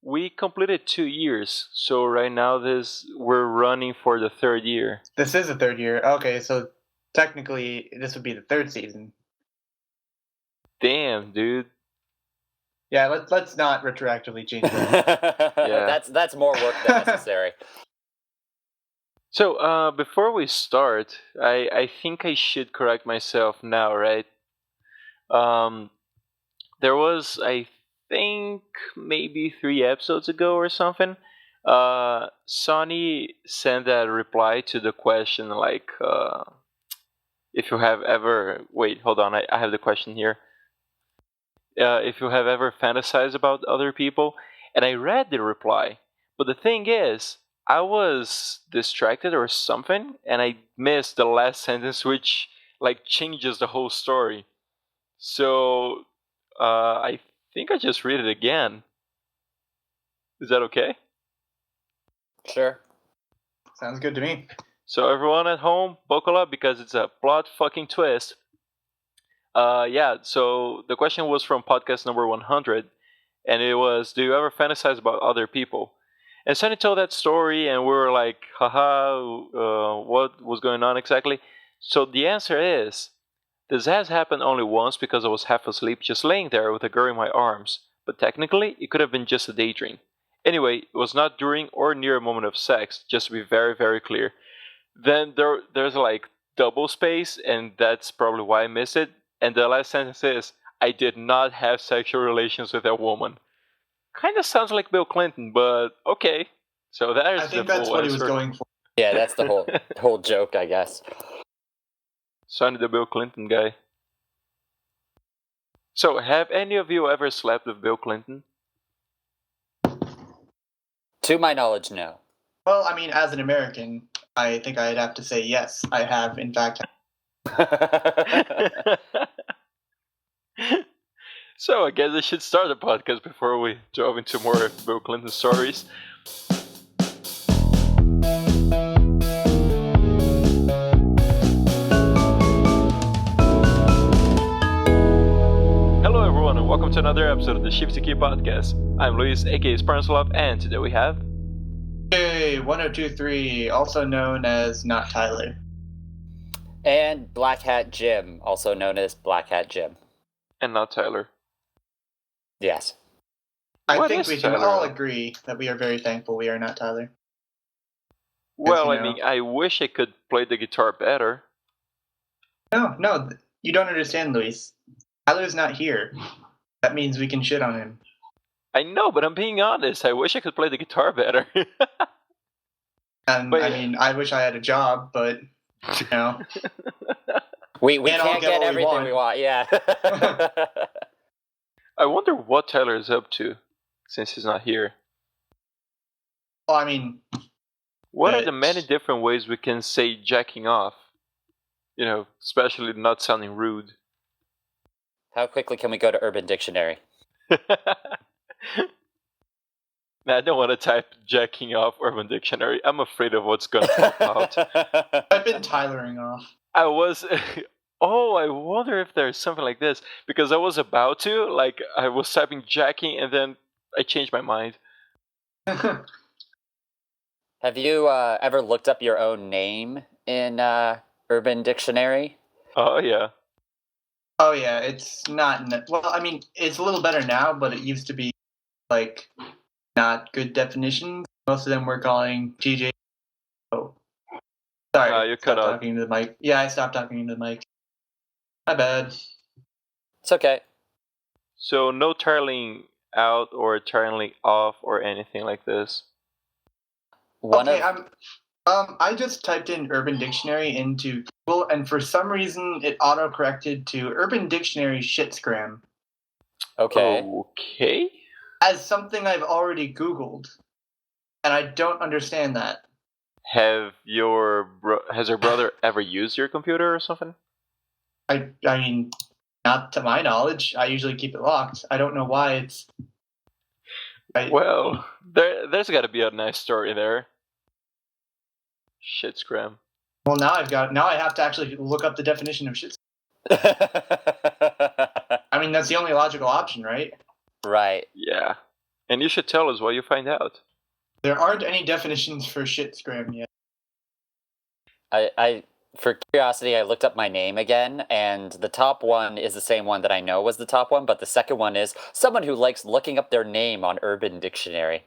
We completed 2 years, so right now we're running for the third year. This is the third year. Okay, so technically this would be the third season. Damn, dude. Yeah, let's not retroactively change that. Yeah. That's more work than necessary. So, before we start, I think I should correct myself now, right? There was, I think, maybe 3 episodes ago or something, Sonny sent a reply to the question, like, if you have ever... Wait, hold on, I have the question here. If you have ever fantasized about other people, and I read the reply, but the thing is, I was distracted or something, and I missed the last sentence, which like changes the whole story. So I think I just read it again. Is that okay? Sure. Sounds good to me. So everyone at home, buckle up because it's a plot fucking twist. Yeah, so the question was from podcast number 100, and it was, do you ever fantasize about other people? And Sonny told that story, and we were like, haha, what was going on exactly? So the answer is, this has happened only once because I was half asleep just laying there with a girl in my arms, but technically it could have been just a daydream. Anyway, it was not during or near a moment of sex, just to be very, very clear. Then there's like double space, and that's probably why I missed it. And the last sentence is, I did not have sexual relations with a woman. Kind of sounds like Bill Clinton, but okay. So that is I think the that's full what answer. he was going for. Yeah, that's the whole joke, I guess. Sonny the Bill Clinton guy. So, have any of you ever slept with Bill Clinton? To my knowledge, no. Well, I mean, as an American, I think I'd have to say yes. I have, in fact. So, I guess I should start the podcast before we delve into more Bill Clinton stories. Hello everyone, and welcome to another episode of the Shifty podcast. I'm Luis, aka SpartanSloth, and today we have... TJ1023, also known as not Tyler. And BlackHatJim, also known as BlackHatJim. And not Tyler. Yes. I think we can all agree that we are very thankful we are not Tyler. Well, I mean, I wish I could play the guitar better. No, you don't understand, Luis. Tyler's not here. That means we can shit on him. I know, but I'm being honest. I wish I could play the guitar better. And I mean, I wish I had a job, but you know. we can't get everything we want, yeah. I wonder what Tyler is up to, since he's not here. Well, I mean... What are the many different ways we can say jacking off? You know, especially not sounding rude. How quickly can we go to Urban Dictionary? I don't want to type jacking off Urban Dictionary. I'm afraid of what's going to pop out. I've been Tylering off. I was... Oh, I wonder if there's something like this. Because I was about to, like, I was typing jacking and then I changed my mind. Have you ever looked up your own name in Urban Dictionary? Oh, yeah. Oh, yeah, it's not... Well, I mean, it's a little better now, but it used to be, like, not good definitions. Most of them were calling TJ... Oh. Sorry, you cut out. Talking to the mic. Yeah, I stopped talking into the mic. My bad. It's okay. So no turtling out or turtling off or anything like this? I just typed in Urban Dictionary into Google, and for some reason it auto-corrected to Urban Dictionary shit scram. Okay. Okay. As something I've already Googled, and I don't understand that. Has your brother ever used your computer or something? I mean, not to my knowledge. I usually keep it locked. I don't know why it's... Well, there's got to be a nice story there. Shit scram. Well, now I have to actually look up the definition of shit. I mean, that's the only logical option, right? Right. Yeah. And you should tell us what you find out. There aren't any definitions for shitscram yet. I for curiosity, I looked up my name again, and the top one is the same one that I know was the top one, but the second one is someone who likes looking up their name on Urban Dictionary.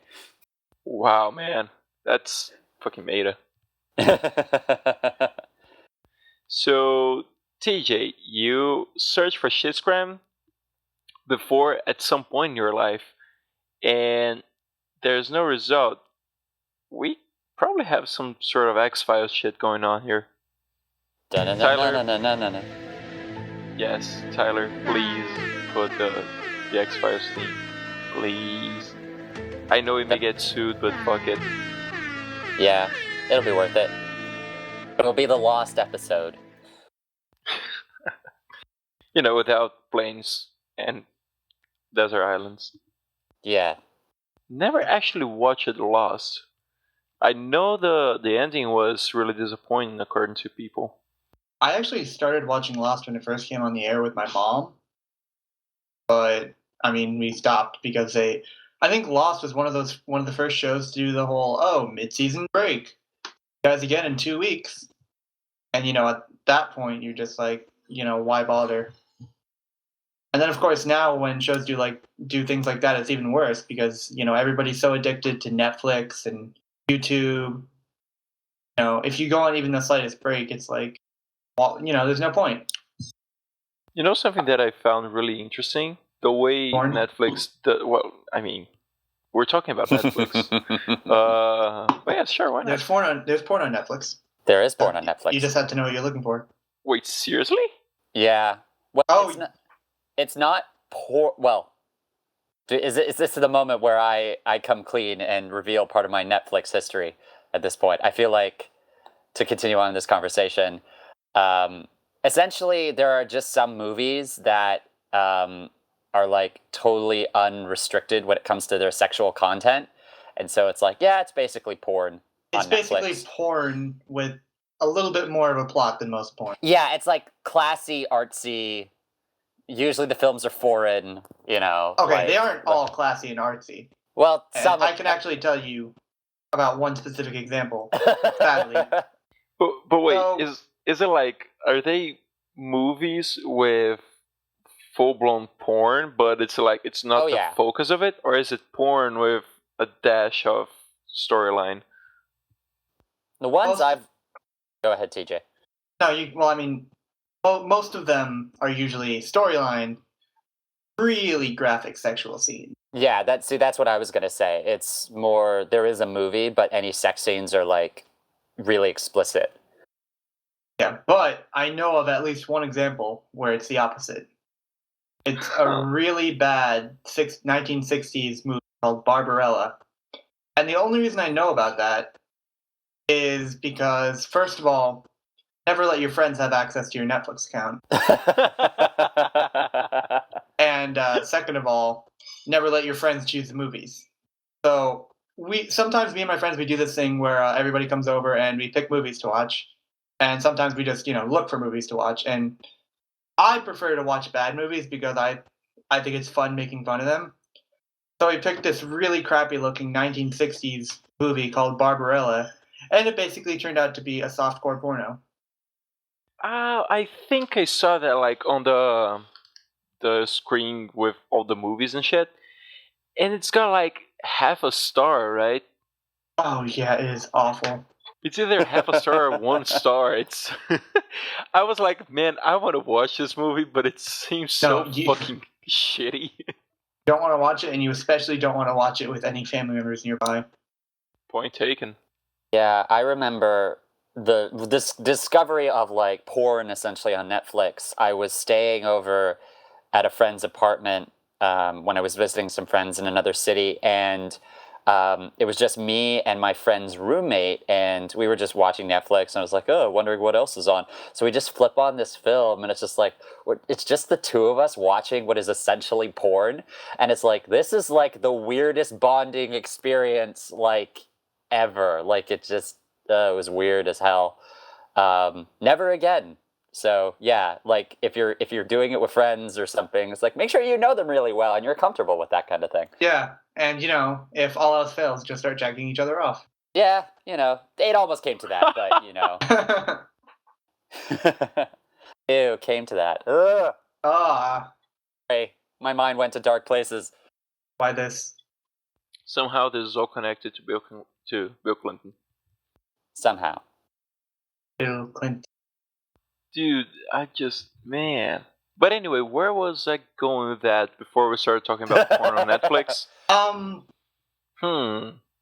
Wow, man. That's fucking meta. So, TJ, you searched for shitscram before at some point in your life, and there's no result. We probably have some sort of X-Files shit going on here. Tyler, yes, Tyler, please put the X-Files theme, please. I know we may get sued, but fuck it. Yeah, it'll be worth it. It'll be the lost episode. Without planes and desert islands. Yeah. Never actually watched Lost. I know the ending was really disappointing according to people. I actually started watching Lost when it first came on the air with my mom, but I mean we stopped because I think Lost was one of the first shows to do the whole mid-season break, guys again in 2 weeks, and at that point you're just like why bother? And then of course now when shows do things like that, it's even worse because everybody's so addicted to Netflix and YouTube. If you go on even the slightest break, it's like, well, there's no point. Something that I found really interesting? The way Netflix... we're talking about Netflix. But yeah, sure, why not? There's porn on Netflix. There is porn on Netflix. You just have to know what you're looking for. Wait, seriously? Yeah. Well, it's not porn... Well, is this the moment where I come clean and reveal part of my Netflix history at this point? I feel like, to continue on this conversation... essentially, there are just some movies that are like totally unrestricted when it comes to their sexual content, and so it's like, yeah, it's basically porn. It's basically porn with a little bit more of a plot than most porn. Yeah, it's like classy, artsy. Usually, the films are foreign. Okay, they aren't all classy and artsy. Well, I can actually tell you about one specific example. Sadly. But wait, is it like, are they movies with full-blown porn, but it's like it's not the focus of it, or is it porn with a dash of storyline? The ones Go ahead, TJ. No, most of them are usually storyline, really graphic sexual scenes. Yeah, that's what I was gonna say. It's more, there is a movie, but any sex scenes are like really explicit. Yeah, but I know of at least one example where it's the opposite. It's a really bad 1960s movie called Barbarella. And the only reason I know about that is because, first of all, never let your friends have access to your Netflix account. And second of all, never let your friends choose the movies. So sometimes me and my friends, we do this thing where everybody comes over and we pick movies to watch. And sometimes we just, look for movies to watch. And I prefer to watch bad movies because I think it's fun making fun of them. So we picked this really crappy looking 1960s movie called Barbarella. And it basically turned out to be a softcore porno. I think I saw that like on the screen with all the movies and shit. And it's got like half a star, right? Oh yeah, it is awful. It's either half a star or 1 star. It's. I was like, man, I want to watch this movie, but it seems fucking shitty. You don't want to watch it, and you especially don't want to watch it with any family members nearby. Point taken. Yeah, I remember this discovery of like porn essentially on Netflix. I was staying over at a friend's apartment when I was visiting some friends in another city, and it was just me and my friend's roommate, and we were just watching Netflix, and I was like, wondering what else is on. So we just flip on this film, and it's just like, it's just the two of us watching what is essentially porn, and it's like, this is like the weirdest bonding experience like ever. Like, it just it was weird as hell. Never again. So yeah, like if you're doing it with friends or something, it's like make sure you know them really well and you're comfortable with that kind of thing. Yeah, and if all else fails, just start jacking each other off. Yeah, it almost came to that, but Ew, came to that. Ugh. Hey, my mind went to dark places. Why this? Somehow this is all connected to Bill Clinton. Somehow. Bill Clinton. Dude, man. But anyway, where was I going with that before we started talking about porn on Netflix?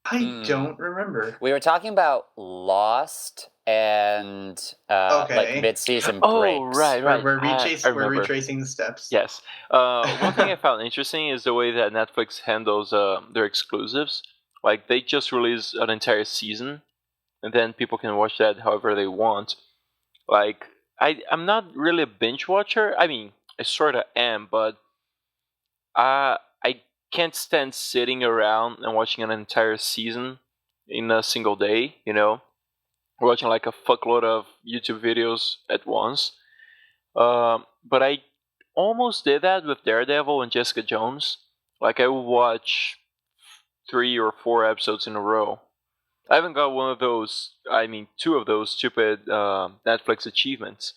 I don't remember. We were talking about Lost and like mid-season breaks. Oh, right. We're retracing the steps. Yes. One thing I found interesting is the way that Netflix handles their exclusives. Like, they just release an entire season, and then people can watch that however they want. Like, I'm not really a binge watcher. I mean, I sort of am, but I can't stand sitting around and watching an entire season in a single day, watching like a fuckload of YouTube videos at once. But I almost did that with Daredevil and Jessica Jones. Like, I would watch 3 or 4 episodes in a row. I haven't got two of those stupid Netflix achievements.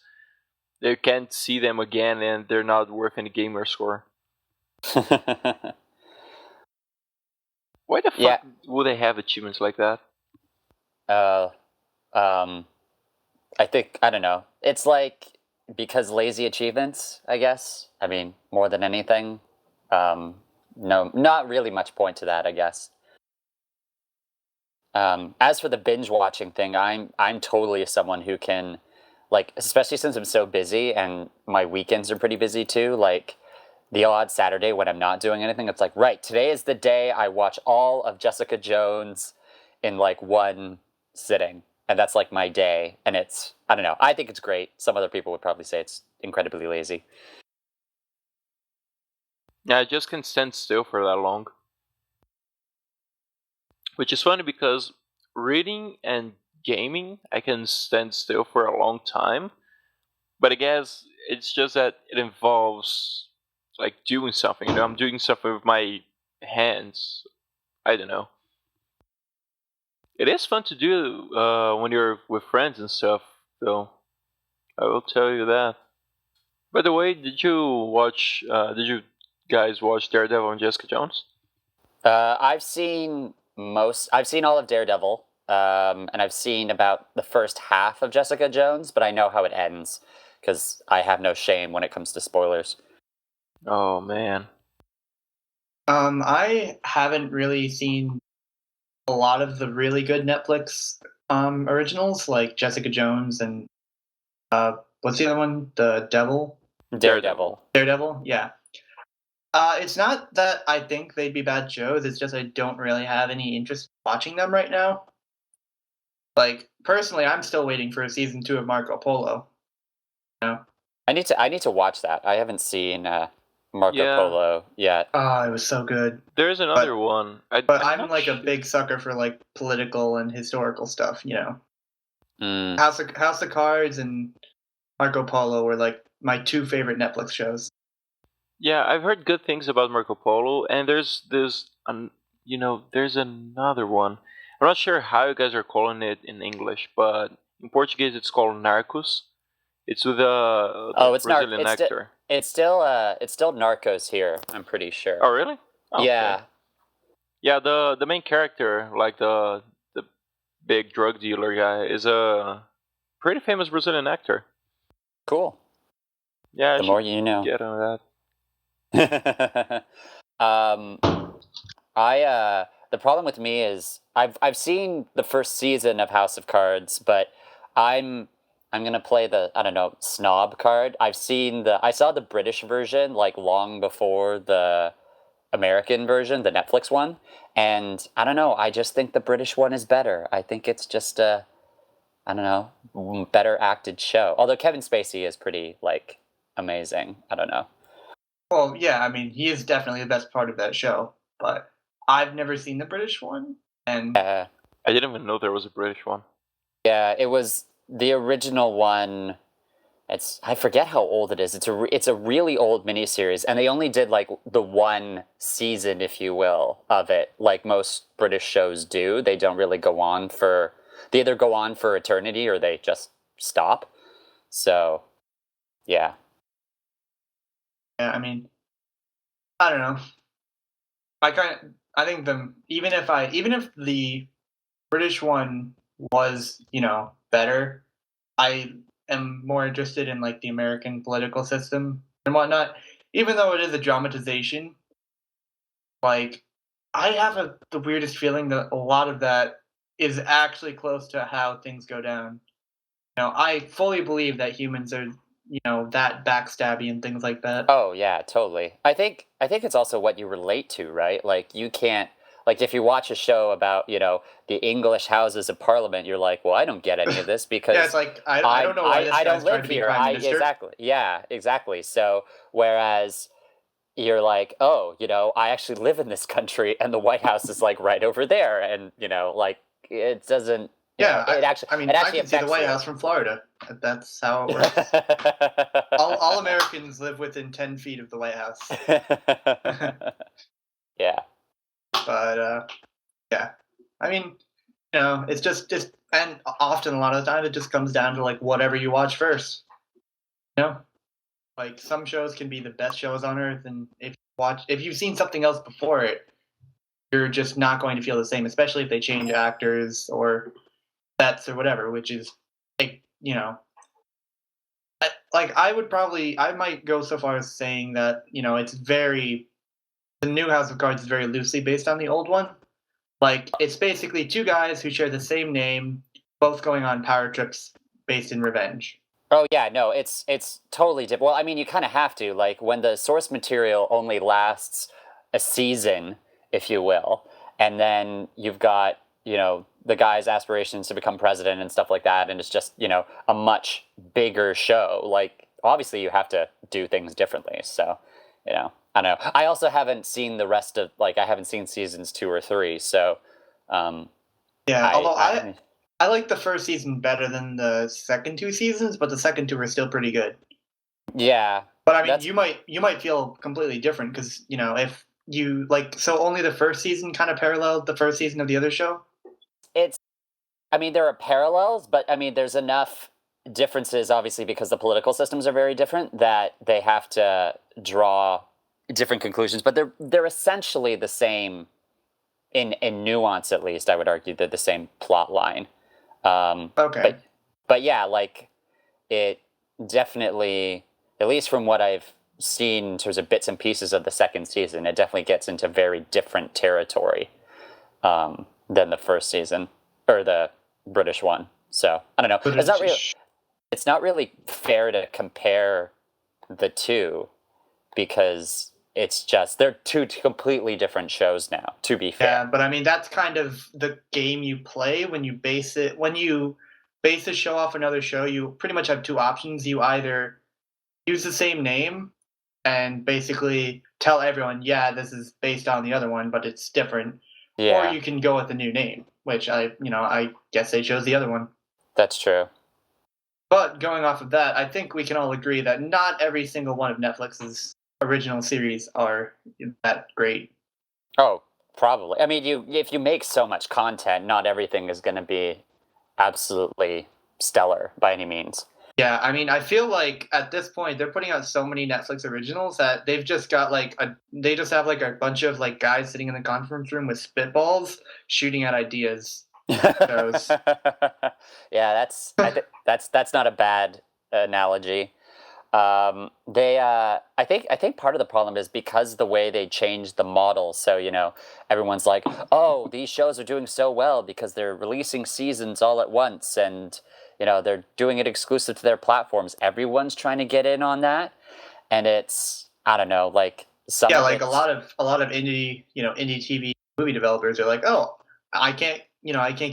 You can't see them again, and they're not worth any gamer score. Why the fuck would they have achievements like that? I don't know. It's like because lazy achievements, I guess. I mean, more than anything. No, not really much point to that, I guess. As for the binge watching thing, I'm totally someone who can, like, especially since I'm so busy and my weekends are pretty busy too, like the odd Saturday when I'm not doing anything, it's like, right, today is the day I watch all of Jessica Jones in like one sitting. And that's like my day. And I don't know, I think it's great. Some other people would probably say it's incredibly lazy. Yeah, I just can't stand still for that long. Which is funny because reading and gaming, I can stand still for a long time. But I guess it's just that it involves like doing something. I'm doing something with my hands. I don't know. It is fun to do when you're with friends and stuff, though. I will tell you that. By the way, did you guys watch Daredevil and Jessica Jones? I've seen all of Daredevil, and I've seen about the first half of Jessica Jones, but I know how it ends because I have no shame when it comes to spoilers. Oh man. I haven't really seen a lot of the really good Netflix originals like Jessica Jones and what's the other one? The Devil? Daredevil, yeah. It's not that I think they'd be bad shows, it's just I don't really have any interest in watching them right now. Like, personally, I'm still waiting for season 2 of Marco Polo. I need to watch that. I haven't seen Marco Polo yet. Oh, it was so good. There's another one. I'm like a big sucker for like political and historical stuff, House of Cards and Marco Polo were like my 2 favorite Netflix shows. Yeah, I've heard good things about Marco Polo, and there's another one. I'm not sure how you guys are calling it in English, but in Portuguese it's called Narcos. It's with a Brazilian actor. It's still Narcos here, I'm pretty sure. Oh, really? Oh, yeah. Okay. Yeah, the main character, like the big drug dealer guy, is a pretty famous Brazilian actor. Cool. Yeah, the more you know. Get on that. The problem with me is I've seen the first season of House of Cards, but I'm gonna play the, I don't know, snob card. I saw the British version like long before the American version, the Netflix one, and I don't know, I just think the British one is better. I think it's just a, I don't know, better acted show. Although Kevin Spacey is pretty like amazing. I don't know. Well, yeah, I mean, he is definitely the best part of that show, but I've never seen the British one, and I didn't even know there was a British one. Yeah, it was the original one. I forget how old it is. It's a really old miniseries, and they only did like the one season, if you will, of it. Like most British shows do, they don't really go on for. They either go on for eternity or they just stop. So, yeah. Yeah, I mean, I don't know. I think even if the British one was, better, I am more interested in like the American political system and whatnot. Even though it is a dramatization, like I have the weirdest feeling that a lot of that is actually close to how things go down. I fully believe that humans are, that backstabby and things like that. Oh yeah, totally. I think it's also what you relate to, right? Like you can't like if you watch a show about, the English Houses of Parliament, you're like, well, I don't get any of this Yeah, it's because like I don't know why this I guy's don't trying live to be here. prime I minister. exactly. Yeah, exactly. So whereas you're like, oh, I actually live in this country and the White House is like right over there and, like it doesn't, Yeah, I it mean, I actually can see the affects White you. House from Florida. That's how it works. All Americans live within 10 feet of the White House. Yeah. But yeah, I mean, it's just and often a lot of the time it just comes down to like whatever you watch first. Like some shows can be the best shows on earth, and if you've seen something else before it, you're just not going to feel the same, especially if they change actors or sets or whatever. Which is like I might go so far as saying that the new House of Cards is very loosely based on the old one. Like it's basically two guys who share the same name, both going on power trips based in revenge. Oh yeah, no, it's totally different. Well, I mean, you kind of have to like when the source material only lasts a season, if you will, and then you've got the guy's aspirations to become president and stuff like that, and it's just a much bigger show. Like obviously, you have to do things differently. So, I don't know. I also haven't seen the rest of I haven't seen seasons 2 or 3, so um, Yeah, although I I like the first season better than the second two seasons, but the second two are still pretty good. yeah, But I mean, that's you might feel completely different because if you like, so only the first season kind of paralleled the first season of the other show. it's I mean, there are parallels, but I mean, there's enough differences, obviously, because the political systems are very different, that they have to draw different conclusions. But they're essentially the same in nuance, at least. I would argue they're the same plot line. Okay. But yeah, like it definitely, at least from what I've seen in terms of bits and pieces of the second season, it definitely gets into very different territory than the first season or the British one. So I don't know. It's not really fair to compare the two because it's just they're two completely different shows now. To be fair. Yeah, but I mean that's kind of the game you play when you base a show off another show. You pretty much have two options. You either use the same name and basically tell everyone, yeah, this is based on the other one, but it's different. Or Yeah, you can go with a new name, which I guess they chose the other one. that's true. But going off of that, I think we can all agree that not every single one of Netflix's original series are that great. Oh, probably. I mean, if you make so much content, not everything is going to be absolutely stellar by any means. Yeah, I mean, I feel like at this point they're putting out so many Netflix originals that they've just got they just have like a bunch of like guys sitting in the conference room with spitballs shooting at ideas. Shows. Yeah, that's not a bad analogy. I think part of the problem is because the way they changed the model. So everyone's like, oh, these shows are doing so well because they're releasing seasons all at once, and they're doing it exclusive to their platforms. Everyone's trying to get in on that, and it's I don't know, like some Yeah, of like it. a lot of indie TV movie developers are like, oh, I can't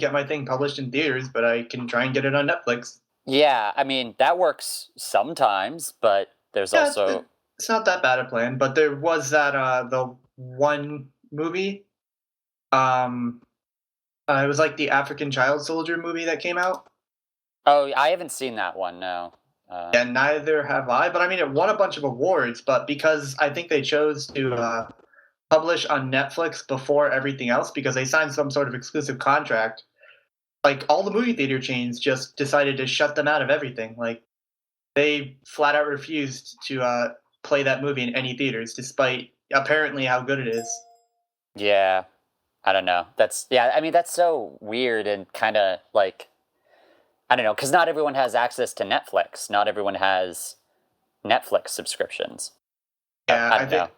get my thing published in theaters, but I can try and get it on Netflix. Yeah, I mean that works sometimes, but there's Yeah, also it's not that bad a plan. But there was that the one movie, um, it was like the African Child Soldier movie that came out. oh, I haven't seen that one. No. Yeah, neither have I. But I mean, it won a bunch of awards. But because I think they chose to publish on Netflix before everything else, because they signed some sort of exclusive contract, like all the movie theater chains just decided to shut them out of everything. Like they flat out refused to play that movie in any theaters, despite apparently how good it is. Yeah, I don't know. I mean, that's so weird and kind of like, I don't know, because not everyone has access to Netflix. Not everyone has Netflix subscriptions. Yeah, I I don't know. think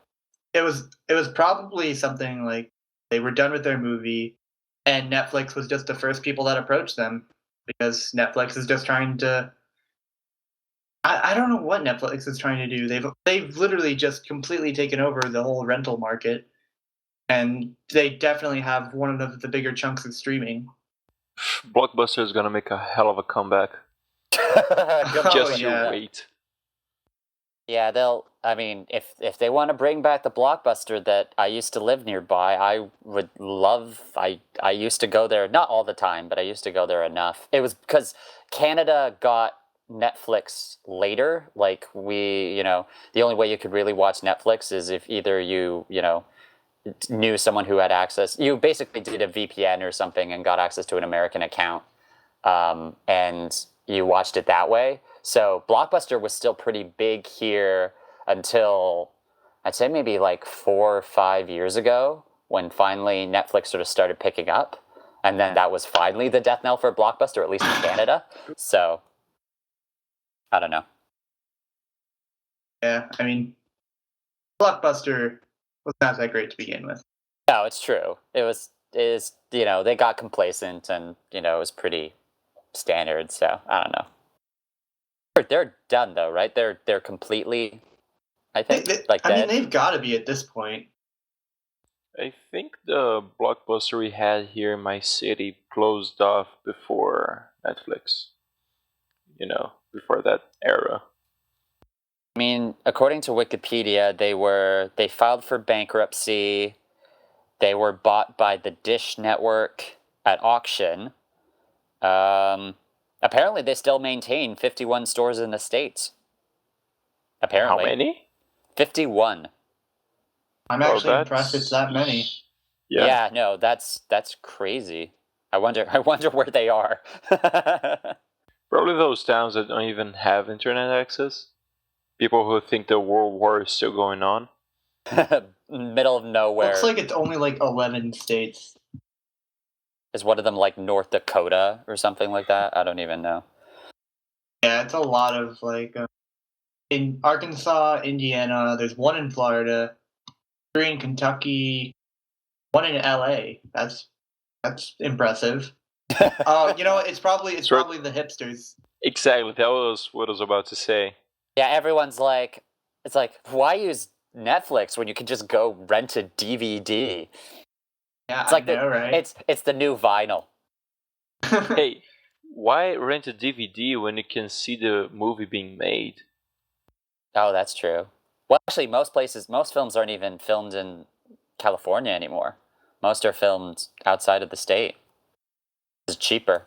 it was probably something like they were done with their movie, and Netflix was just the first people that approached them because Netflix is just trying to. I don't know what Netflix is trying to do. They've literally just completely taken over the whole rental market, and they definitely have one of the bigger chunks of streaming. Blockbuster is gonna make a hell of a comeback. Good Just you yeah. wait. Yeah, they'll. I mean, if they want to bring back the Blockbuster that I used to live nearby, I would love. I used to go there, not all the time, but I used to go there enough. It was because Canada got Netflix later. Like the only way you could really watch Netflix is if either you knew someone who had access. You basically did a VPN or something and got access to an American account, and you watched it that way. So Blockbuster was still pretty big here until I'd say maybe like 4 or 5 years ago, when finally Netflix sort of started picking up, and then that was finally the death knell for Blockbuster, at least in Canada. So I don't know. Yeah, I mean, Blockbuster was not that great to begin with. No, it's true. They got complacent, and it was pretty standard. So I don't know. They're done though, right? They're completely, I think, like I mean, dead. they've got to be at this point. I think the Blockbuster we had here in my city closed off before Netflix. Before that era. I mean, according to Wikipedia, they filed for bankruptcy. They were bought by the Dish Network at auction. Apparently, they still maintain 51 stores in the States. Apparently. How many? 51. I'm actually impressed it's that many. Yeah, no, that's crazy. I wonder where they are. Probably those towns that don't even have internet access. People who think the World War is still going on. Middle of nowhere. Looks like it's only like 11 states. Is one of them like North Dakota or something like that? I don't even know. Yeah, it's a lot of like in Arkansas, Indiana. There's one in Florida, 3 in Kentucky, 1 in LA. That's impressive. It's probably the hipsters. Exactly, that was what I was about to say. Yeah, everyone's like, it's like, why use Netflix when you can just go rent a DVD? Yeah, it's like right? It's the new vinyl. Hey, why rent a DVD when you can see the movie being made? Oh, that's true. Well, actually, most films aren't even filmed in California anymore. Most are filmed outside of the state. It's cheaper.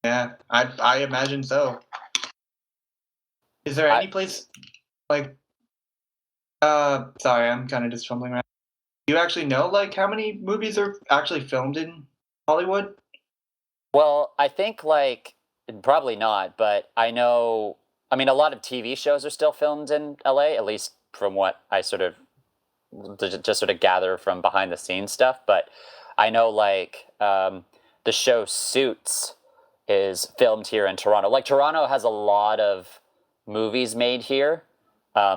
Yeah, I imagine so. Is there any place like? Sorry, I'm kind of just fumbling around. Do you actually know like how many movies are actually filmed in Hollywood? Well, I think like probably not, but I know. I mean, a lot of TV shows are still filmed in LA, at least from what I sort of gather from behind the scenes stuff. But I know like the show Suits is filmed here in Toronto. Like Toronto has a lot of movies made here,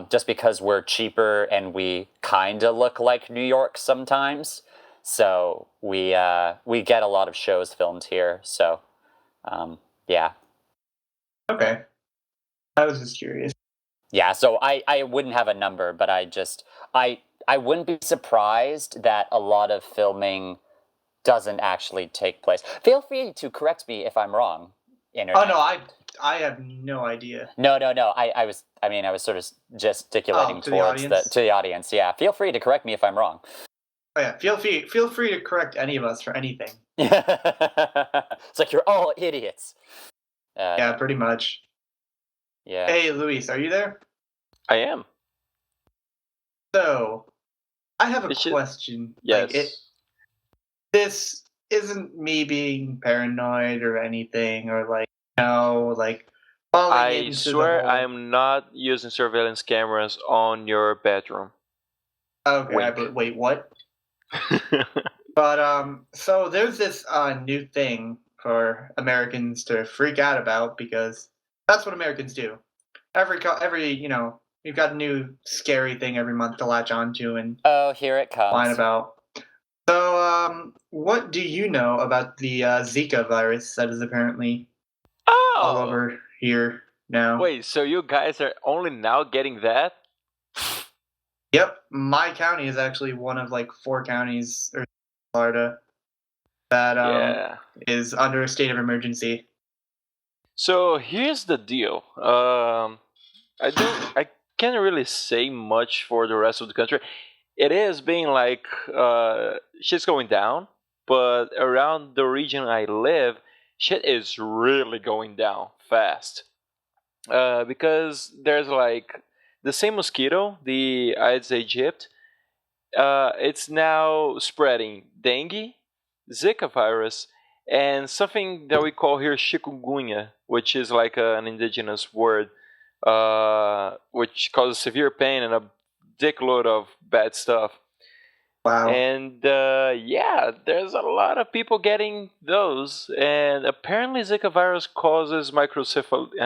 just because we're cheaper and we kind of look like New York sometimes. So we get a lot of shows filmed here. So yeah. Okay. I was just curious. Yeah, so I wouldn't have a number, but I wouldn't be surprised that a lot of filming doesn't actually take place. Feel free to correct me if I'm wrong, Internet. Oh no, I have no idea. No. I was sort of gesticulating to towards the audience. Yeah, feel free to correct me if I'm wrong. Oh yeah, feel free to correct any of us for anything. It's like you're all idiots. Yeah, pretty much. Yeah. Hey, Luis, are you there? I am. So, I have a It should- question. Yes. This isn't me being paranoid or anything, or falling I into swear the whole. I am not using surveillance cameras on your bedroom. Okay, Wink. wait, what? But so there's this new thing for Americans to freak out about because that's what Americans do. Every we've got a new scary thing every month to latch onto and Oh, here it whine comes. about. So, what do you know about the Zika virus that is apparently all over here now? Wait, so you guys are only now getting that? Yep, my county is actually one of 4 counties in Florida that Yeah. is under a state of emergency. So here's the deal. I can't really say much for the rest of the country. It is being shit's going down, but around the region I live, shit is really going down fast. Because there's the same mosquito, the Aedes aegypti. It's now spreading dengue, Zika virus, and something that we call here chikungunya, which is like an indigenous word, which causes severe pain and a dickload of bad stuff. Wow. And yeah, there's a lot of people getting those, and apparently Zika virus causes microcephaly.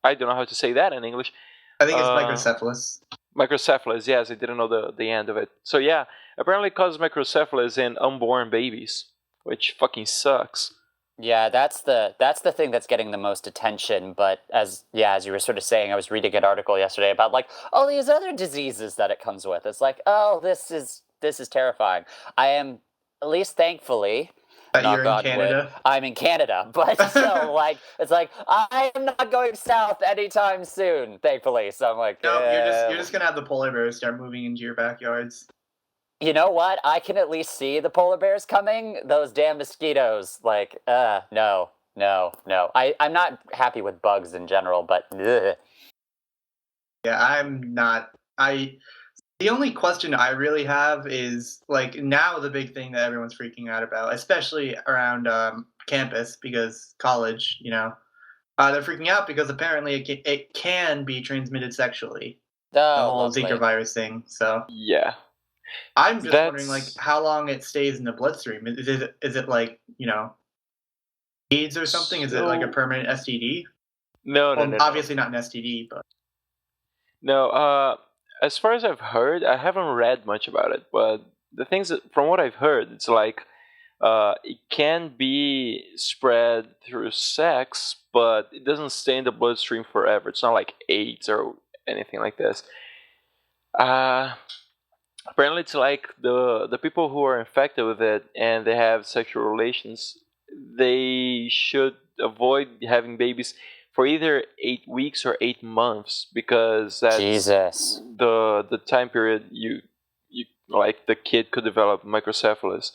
I don't know how to say that in English. I think it's microcephalus. Microcephalus, yes, I didn't know the end of it. So yeah, apparently it causes microcephalus in unborn babies, which fucking sucks. Yeah, that's the thing that's getting the most attention. But as you were sort of saying, I was reading an article yesterday about all these other diseases that it comes with. It's this is terrifying. I am, at least thankfully, You're in Canada. I'm in Canada, but still, it's I am not going south anytime soon, thankfully. So I'm like, no, you're just gonna have the polar bears start moving into your backyards. You know what? I can at least see the polar bears coming. Those damn mosquitoes, no. I'm not happy with bugs in general, but ugh. Yeah, I'm not. The only question I really have is now the big thing that everyone's freaking out about, especially around campus because college, they're freaking out because apparently it can be transmitted sexually. Oh, the whole lovely. Zika virus thing. So yeah, I'm just wondering how long it stays in the bloodstream. Is it AIDS or something? Is it like a permanent STD? No. Obviously not an STD, but no. As far as I've heard, I haven't read much about it, but the things from what I've heard, it's it can be spread through sex, but it doesn't stay in the bloodstream forever. It's not like AIDS or anything like this. Apparently, it's the people who are infected with it and they have sexual relations, they should avoid having babies for either 8 weeks or 8 months because that's Jesus. the time period you the kid could develop microcephalus.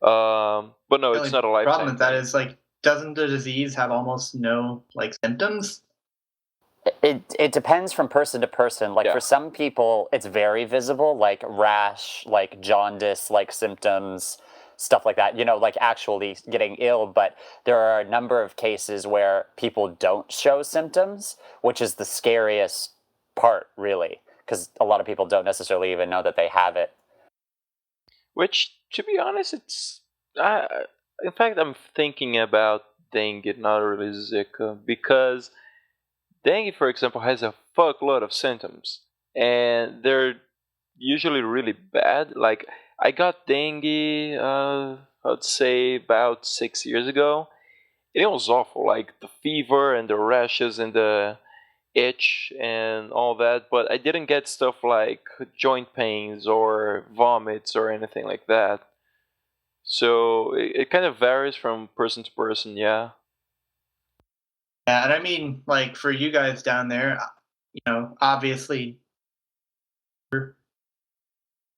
But no, it's not a lifetime. The problem with that is doesn't the disease have almost no symptoms? It depends from person to person. For some people, it's very visible, like rash, like jaundice, like symptoms, stuff like that. Actually getting ill. But there are a number of cases where people don't show symptoms, which is the scariest part, really, because a lot of people don't necessarily even know that they have it. Which, to be honest, it's in fact, I'm thinking about dengue, not really Zika, because dengue, for example, has a fuckload of symptoms, and they're usually really bad. I got dengue, I'd say about 6 years ago. It was awful, the fever and the rashes and the itch and all that, but I didn't get stuff like joint pains or vomits or anything like that. So it kind of varies from person to person, yeah. Yeah, and I mean, for you guys down there, obviously,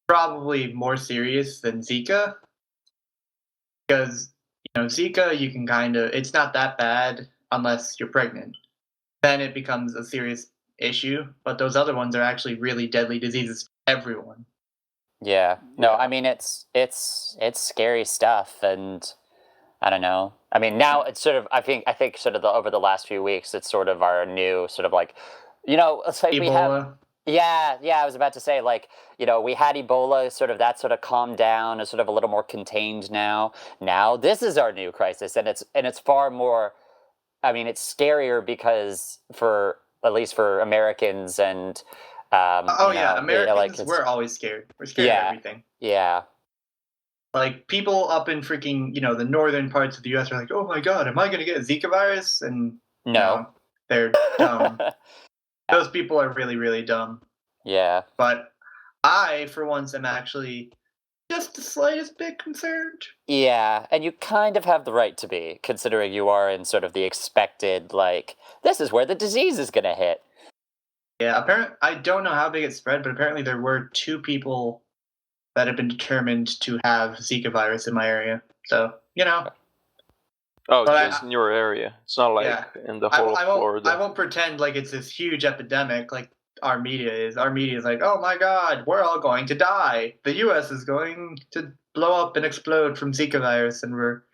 probably more serious than Zika, because Zika you can it's not that bad unless you're pregnant. then it becomes a serious issue. But those other ones are actually really deadly diseases for everyone. Yeah. No, I mean it's scary stuff, and I don't know. I mean, now it's sort of I think sort of over the last few weeks it's sort of our new sort of like, it's like we have Ebola. Yeah, I was about to say, like, we had Ebola, sort of that sort of calmed down, is sort of a little more contained now. Now this is our new crisis, and it's far more. I mean, it's scarier because at least for Americans and Oh yeah, like Americans, we're always scared. We're scared of everything. Yeah. Like people up in freaking, the northern parts of the U.S. are like, "Oh my God, am I going to get Zika virus?" And No. they're dumb. Those people are really, really dumb. Yeah. But I, for once, am actually just the slightest bit concerned. Yeah, and you kind of have the right to be, considering you are in sort of the expected, like, this is where the disease is going to hit. Yeah, apparently, I don't know how big it spread, but apparently there were 2 people that have been determined to have Zika virus in my area. So, Oh, just in your area. It's not like in the whole of Florida. I won't pretend like it's this huge epidemic like our media is. Our media is like, oh my God, we're all going to die. The U.S. is going to blow up and explode from Zika virus, and we're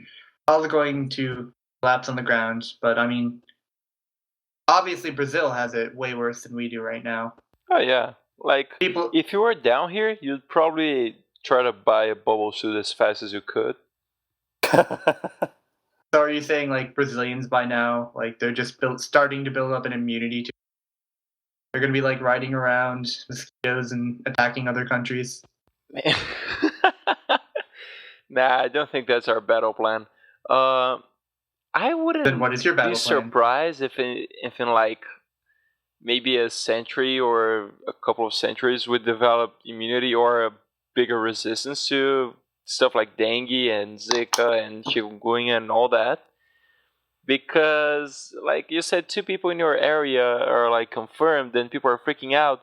all going to collapse on the ground. But I mean, obviously Brazil has it way worse than we do right now. Oh yeah, like if you were down here, you'd probably try to buy a bubble suit as fast as you could. So are you saying like Brazilians by now, like they're just starting to build up an immunity to? They're going to be like riding around mosquitoes and attacking other countries? Nah, I don't think that's our battle plan. I wouldn't Then what is your battle be plan? surprised if in like maybe a century or a couple of centuries we develop immunity or a bigger resistance to stuff like dengue and Zika and chikungunya and all that. Because, like you said, 2 people in your area are like confirmed, and people are freaking out.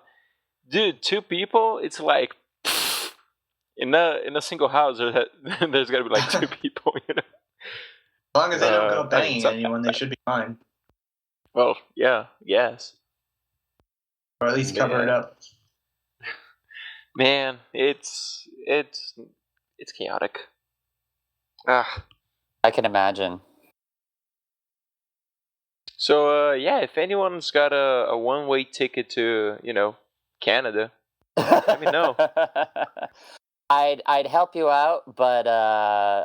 Dude, 2 people? It's like in a single house, there's gotta be like 2 people. As long as they don't go banging anyone, they should be fine. Well, yeah, yes. Or at least cover it up. Man, it's chaotic. Ah. I can imagine. So yeah, if anyone's got a one-way ticket to Canada, let me know. I'd help you out, but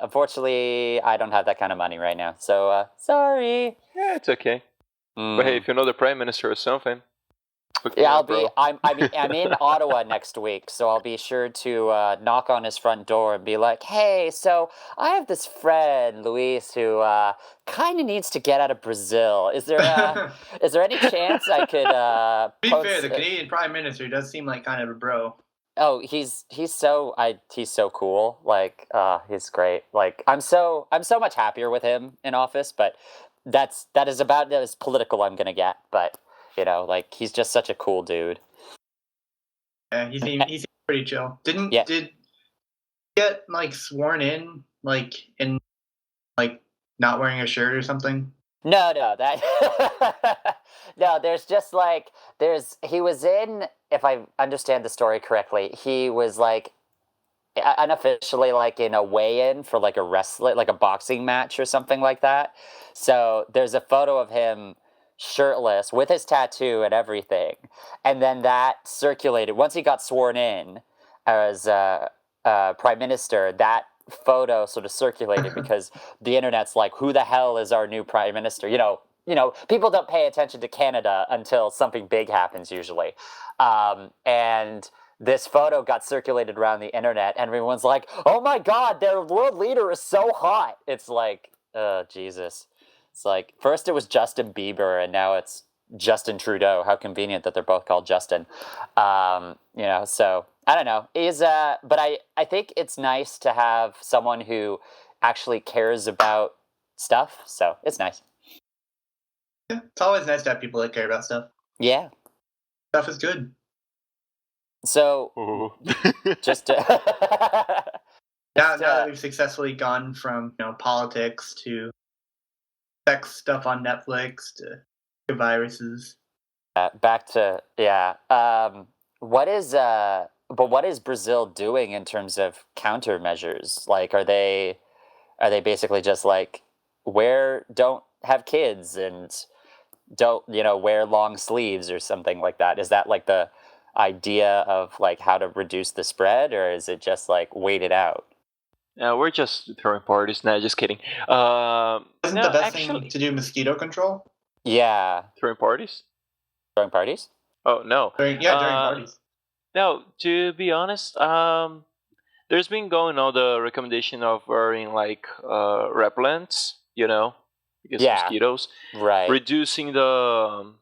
unfortunately, I don't have that kind of money right now. So sorry. Yeah, it's okay. But hey, if you know the prime minister or something, yeah, I'm in Ottawa next week, so I'll be sure to knock on his front door and be like, "Hey, so I have this friend, Luis, who kind of needs to get out of Brazil. Is there any chance I could?" To be fair, the Canadian Prime Minister does seem like kind of a bro. Oh, he's so cool. Like, he's great. Like, I'm so much happier with him in office, but that is about as political I'm gonna get. But like, he's just such a cool dude. Yeah, he seems pretty chill. Did he get like sworn in, like in like not wearing a shirt or something? No, that no. There's just like he was in. If I understand the story correctly, he was like unofficially like in a weigh-in for like a boxing match or something like that. So there's a photo of him shirtless with his tattoo and everything, and then that circulated once he got sworn in as prime minister. That photo sort of circulated because the internet's like, who the hell is our new prime minister? People don't pay attention to Canada until something big happens usually, and this photo got circulated around the internet, and everyone's like, oh my God, their world leader is so hot. It's like, Jesus. It's like, first it was Justin Bieber, and now it's Justin Trudeau. How convenient that they're both called Justin. So I don't know. But I think it's nice to have someone who actually cares about stuff. So it's nice. Yeah, it's always nice to have people that care about stuff. Yeah. Stuff is good. So just now that we've successfully gone from politics to sex stuff on Netflix to viruses. Back to what is Brazil doing in terms of countermeasures? Like, are they basically just like don't have kids and don't wear long sleeves or something like that? Is that like the idea of like how to reduce the spread, or is it just like wait it out? No, we're just throwing parties. No, just kidding. Isn't No, the best actually, thing to do mosquito control? Yeah, throwing parties. throwing parties. Oh no. During parties. No, to be honest, there's been going on the recommendation of wearing like repellents, against Yeah. mosquitoes, Right. reducing the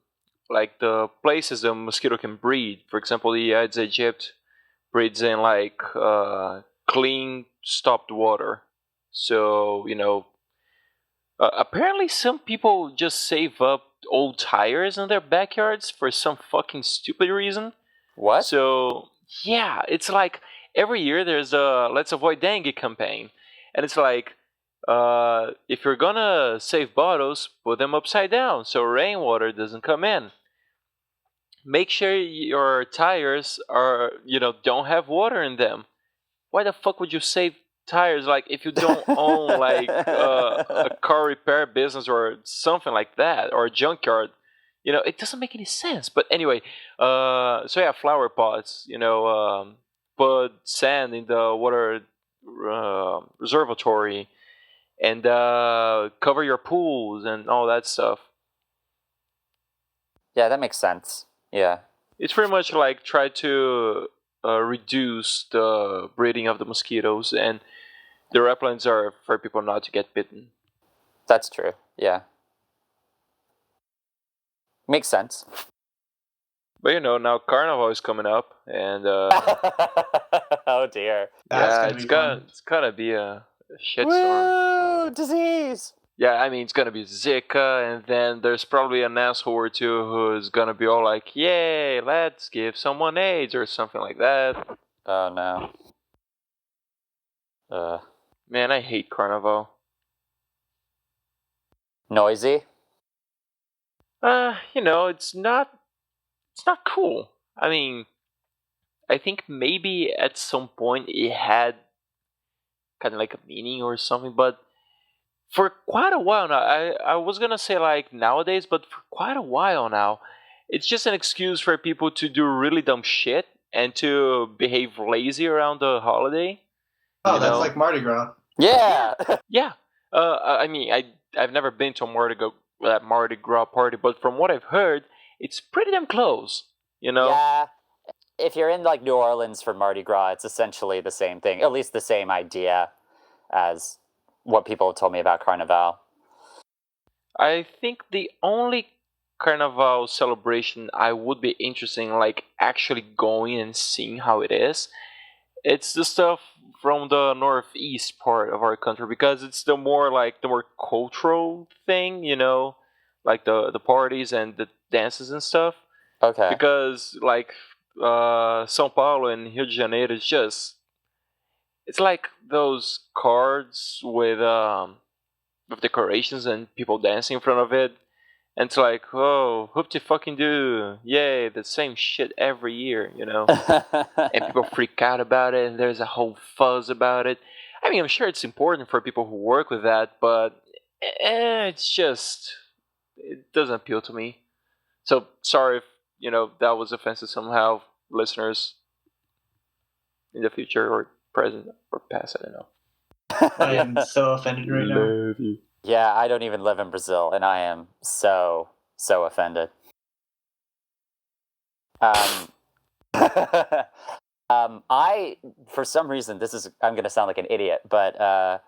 like the places the mosquito can breed. For example, the Aedes aegypti breeds in like clean, stopped water. So apparently some people just save up old tires in their backyards for some fucking stupid reason. What? So yeah, it's like every year there's a Let's Avoid Dengue campaign, and it's like if you're gonna save bottles, put them upside down so rainwater doesn't come in. Make sure your tires don't have water in them. Why the fuck would you save tires? Like if you don't own like a car repair business or something like that, or a junkyard, it doesn't make any sense. But anyway, so yeah, flower pots, put sand in the water reservatory, and cover your pools and all that stuff. Yeah, that makes sense. Yeah. It's pretty much like try to reduce the breeding of the mosquitoes, and the repellents are for people not to get bitten. That's true. Yeah. Makes sense. But now Carnival is coming up, and oh dear. That's it's gonna be a shitstorm. Woo! Disease! Yeah, I mean, it's gonna be Zika, and then there's probably an asshole or two who's gonna be all like, yay, let's give someone AIDS, or something like that. Oh no. Man, I hate Carnival. Noisy? It's not cool. I mean, I think maybe at some point it had kind of like a meaning or something, but for quite a while now, I was gonna say like nowadays, but for quite a while now, it's just an excuse for people to do really dumb shit and to behave lazy around the holiday. Oh, that's like Mardi Gras. Yeah. Yeah. I mean, I've never been to a Mardi Gras party, but from what I've heard, it's pretty damn close. Yeah. If you're in like New Orleans for Mardi Gras, it's essentially the same thing, at least the same idea as what people have told me about Carnival. I think the only Carnival celebration I would be interested in, like actually going and seeing how it is, it's the stuff from the northeast part of our country, because it's the more cultural thing, like the parties and the dances and stuff. Okay. Because like São Paulo and Rio de Janeiro is just, it's like those cards with decorations and people dancing in front of it, and it's like, oh, hoopty fucking do, yay, the same shit every year, and people freak out about it, and there's a whole fuzz about it. I mean, I'm sure it's important for people who work with that, but it's just, it doesn't appeal to me. So sorry if that was offensive somehow, listeners in the future or present or past. I don't know. I am so offended right now. Love you. Yeah, I don't even live in Brazil, and I am so offended. I, for some reason, I'm going to sound like an idiot, but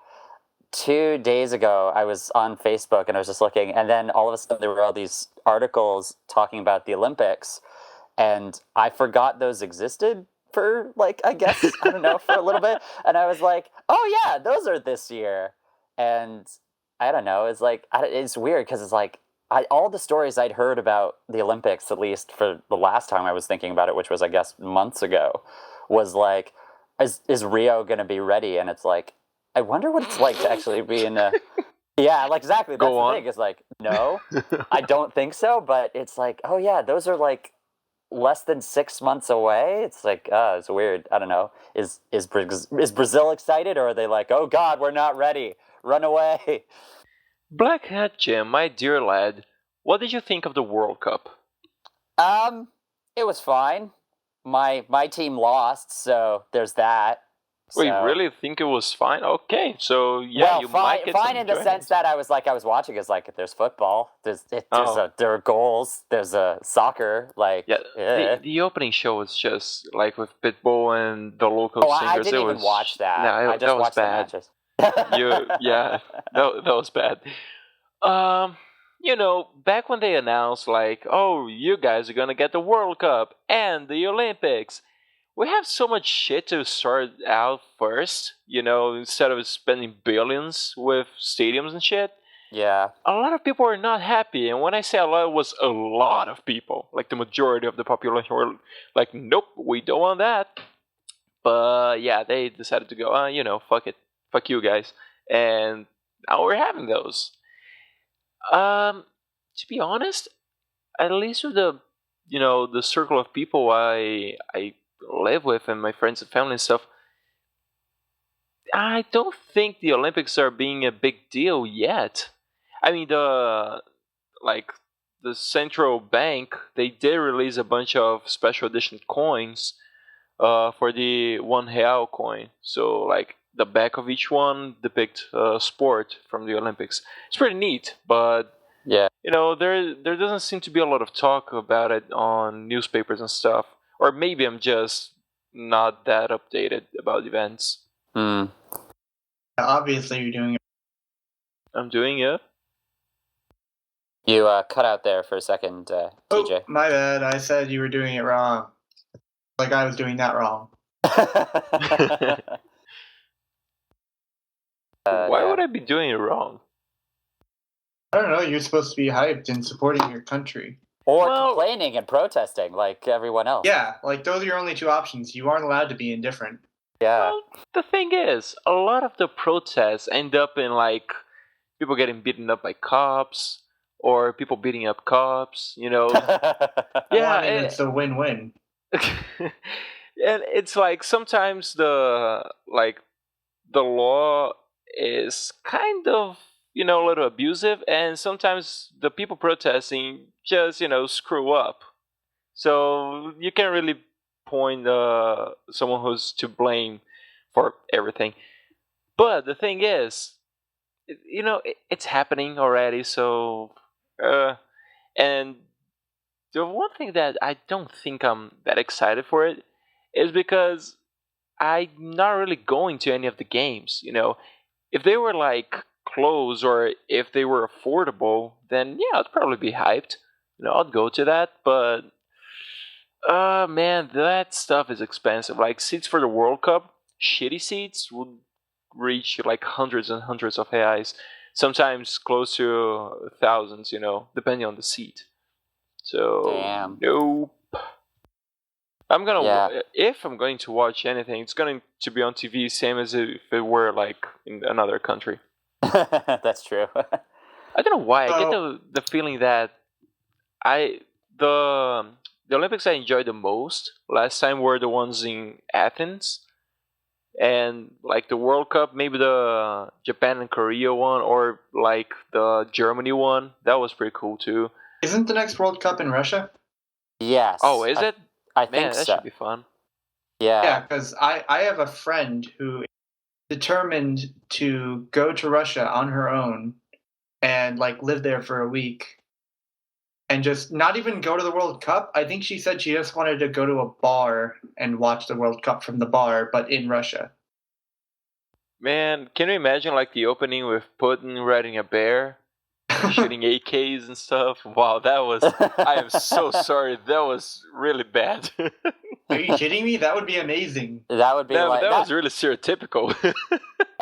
2 days ago, I was on Facebook and I was just looking, and then all of a sudden there were all these articles talking about the Olympics, and I forgot those existed for, like, I guess, I don't know, for a little bit, and I was like, oh yeah, those are this year, and I don't know, it's like, it's weird, because it's like, all the stories I'd heard about the Olympics, at least for the last time I was thinking about it, which was, I guess, months ago, was like, is Rio going to be ready? And it's like, I wonder what it's like to actually be in a Yeah, like exactly. That's Go the on. thing. It's like, no, I don't think so. But it's like, oh yeah, those are like less than 6 months away. It's like, it's weird. I don't know. Is Brazil excited, or are they like, oh God, we're not ready, run away? BlackHatJim, my dear lad, what did you think of the World Cup? It was fine. My team lost, so there's that. We So, really think it was fine? Okay, so yeah, well, you fine, might get fine some in the enjoyment. sense that I was watching. Is like there's football, there are goals, there's a soccer. Like Yeah, the opening show was just like with Pitbull and the local I singers. didn't It even was watch that. no, I that just was watched bad. the matches. Yeah, that was bad. Um, back when they announced like, oh, you guys are gonna get the World Cup and the Olympics, we have so much shit to sort out first. Instead of spending billions with stadiums and shit. Yeah. A lot of people are not happy, and when I say a lot, it was a lot of people. Like the majority of the population were like, "Nope, we don't want that." But yeah, they decided to go, fuck it, fuck you guys, and now we're having those. Um, to be honest, at least with the circle of people I live with and my friends and family and stuff, I don't think the Olympics are being a big deal yet. I mean, like the central bank, they did release a bunch of special edition coins for the 1 real coin. So like the back of each one depict a sport from the Olympics. It's pretty neat, but Yeah. there doesn't seem to be a lot of talk about it on newspapers and stuff. Or maybe I'm just not that updated about events. Hmm. Obviously, you're doing it. I'm doing it. You cut out there for a second, TJ. Oh, my bad. I said you were doing it wrong. Like I was doing that wrong. Why would I be doing it wrong? I don't know. You're supposed to be hyped and supporting your country. Or complaining and protesting like everyone else. Yeah, like those are your only two options. You aren't allowed to be indifferent. Yeah. Well, the thing is, a lot of the protests end up in like people getting beaten up by cops or people beating up cops. Yeah, it's a win-win. And it's like sometimes the law is kind of a little abusive, and sometimes the people protesting just screw up. So you can't really point someone who's to blame for everything. But the thing is, it's happening already. So, and the one thing that I don't think I'm that excited for it is because I'm not really going to any of the games. If they were like close or if they were affordable, then yeah, I'd probably be hyped. I'd go to that. But man, that stuff is expensive. Like seats for the World Cup, shitty seats would reach like hundreds and hundreds of reais. Sometimes close to thousands, depending on the seat. So Damn. nope. If I'm going to watch anything, it's going to be on TV, same as if it were like in another country. That's true. I don't know why. I get the feeling that the Olympics I enjoyed the most last time were the ones in Athens, and like the World Cup, maybe the Japan and Korea one, or like the Germany one. That was pretty cool too. Isn't the next World Cup in Russia? Yes. Oh, is it? I Man, think that so. should be fun. Yeah. Yeah, because I have a friend who is determined to go to Russia on her own and like live there for a week and just not even go to the World Cup. I think she said she just wanted to go to a bar and watch the World Cup from the bar, but in Russia. Man, can you imagine like the opening with Putin riding a bear? Shooting AKs and stuff. Wow, that was. I am so sorry. That was really bad. Are you kidding me? That would be amazing. That would be that was really stereotypical.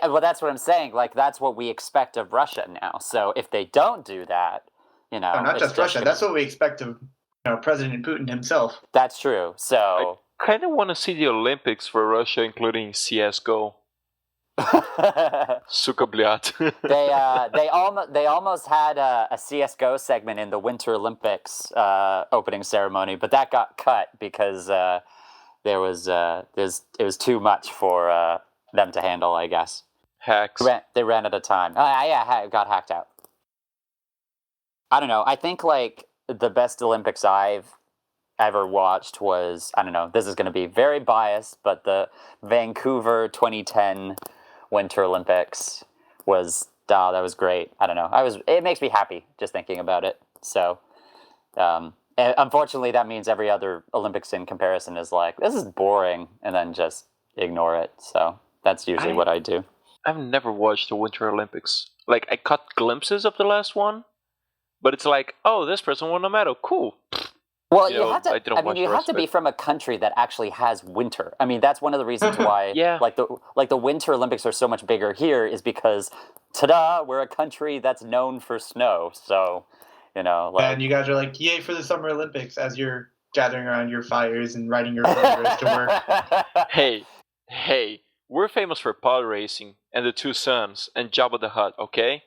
Well, that's what I'm saying. Like, that's what we expect of Russia now. So if they don't do that, not just Russia. That's what we expect of President Putin himself. That's true. So I kind of want to see the Olympics for Russia, including CS:GO. Suka bliat. They almost had a CS:GO segment in the Winter Olympics opening ceremony, but that got cut because it was too much for them to handle, I guess. Hacks. They ran out of time. Yeah, it got hacked out. I don't know. I think like the best Olympics I've ever watched was, I don't know, this is going to be very biased, but the Vancouver 2010 Winter Olympics was, that was great. I don't know. It makes me happy just thinking about it. So, and unfortunately, that means every other Olympics in comparison is like, this is boring, and then just ignore it. So that's usually what I do. I've never watched the Winter Olympics. Like, I caught glimpses of the last one, but it's like, oh, this person won a medal. Cool. Well, you have to. You have to be from a country that actually has winter. I mean, that's one of the reasons why, like the Winter Olympics are so much bigger here, is because, ta-da, we're a country that's known for snow. So, and you guys are like, yay for the Summer Olympics as you're gathering around your fires and riding your rollers to work. Hey, we're famous for pod racing and the Two Suns and Jabba the Hutt. Okay.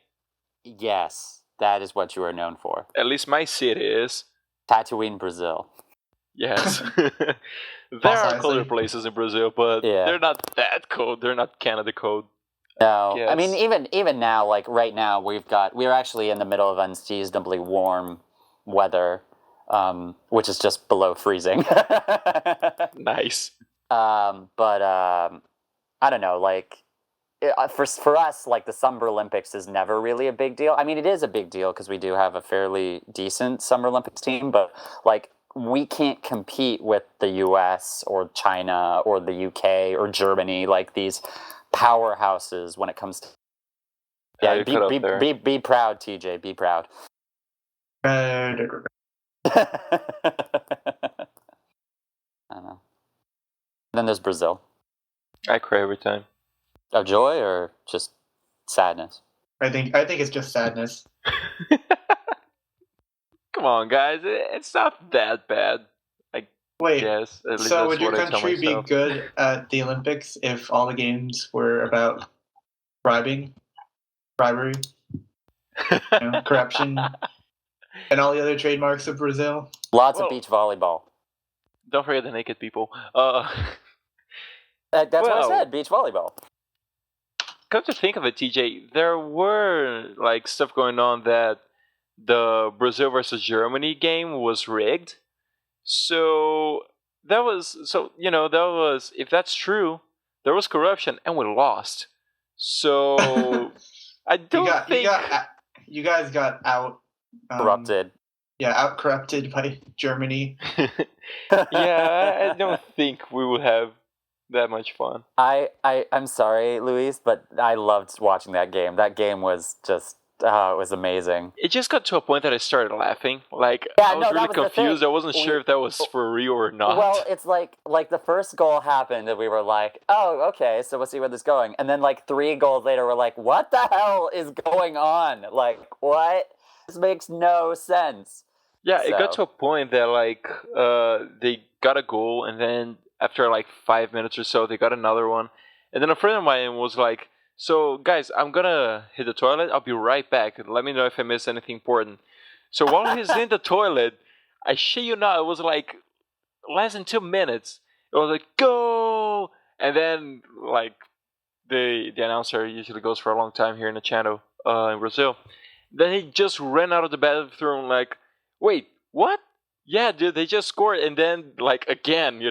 Yes, that is what you are known for. At least my city is. Tatooine, Brazil. Yes. There are colder places in Brazil, but they're not that cold. They're not Canada cold. No. Yes. I mean, even now, like right now, we're actually in the middle of unseasonably warm weather, which is just below freezing. Nice. But I don't know, like, for us, like, the Summer Olympics is never really a big deal. I mean, it is a big deal because we do have a fairly decent Summer Olympics team, but, like, we can't compete with the US or China or the UK or Germany, like these powerhouses when it comes to... Yeah, be proud, TJ, be proud. I don't know. Then there's Brazil. I cry every time. Of joy or just sadness? I think it's just sadness. Come on, guys. It's not that bad. Wait, guess. So would your country be good at the Olympics if all the games were about bribery, corruption, and all the other trademarks of Brazil? Lots of beach volleyball. Don't forget the naked people. That's what I said, beach volleyball. Come to think of it, TJ, there were like stuff going on that the Brazil versus Germany game was rigged. So that was if that's true, there was corruption and we lost. So I don't think you guys got out corrupted. Out corrupted by Germany. Yeah, I don't think we would have that much fun. I'm sorry, Luis, but I loved watching that game. That game was just it was amazing. It just got to a point that I started laughing. Like I was really confused. I wasn't sure if that was for real or not. Well, it's like the first goal happened and we were like, oh, okay, so we'll see where this is going. And then like 3 goals later, we're like, what the hell is going on? Like, what? This makes no sense. Yeah, it got to a point that like they got a goal and then after like 5 minutes or so, they got another one. And then a friend of mine was like, so guys, I'm gonna hit the toilet. I'll be right back. Let me know if I missed anything important. So while he's in the toilet, I shit you not, it was like less than 2 minutes. It was like, go! And then like the announcer usually goes for a long time here in the channel in Brazil. Then he just ran out of the bathroom like, wait, what? Yeah, dude, they just scored, and then like again,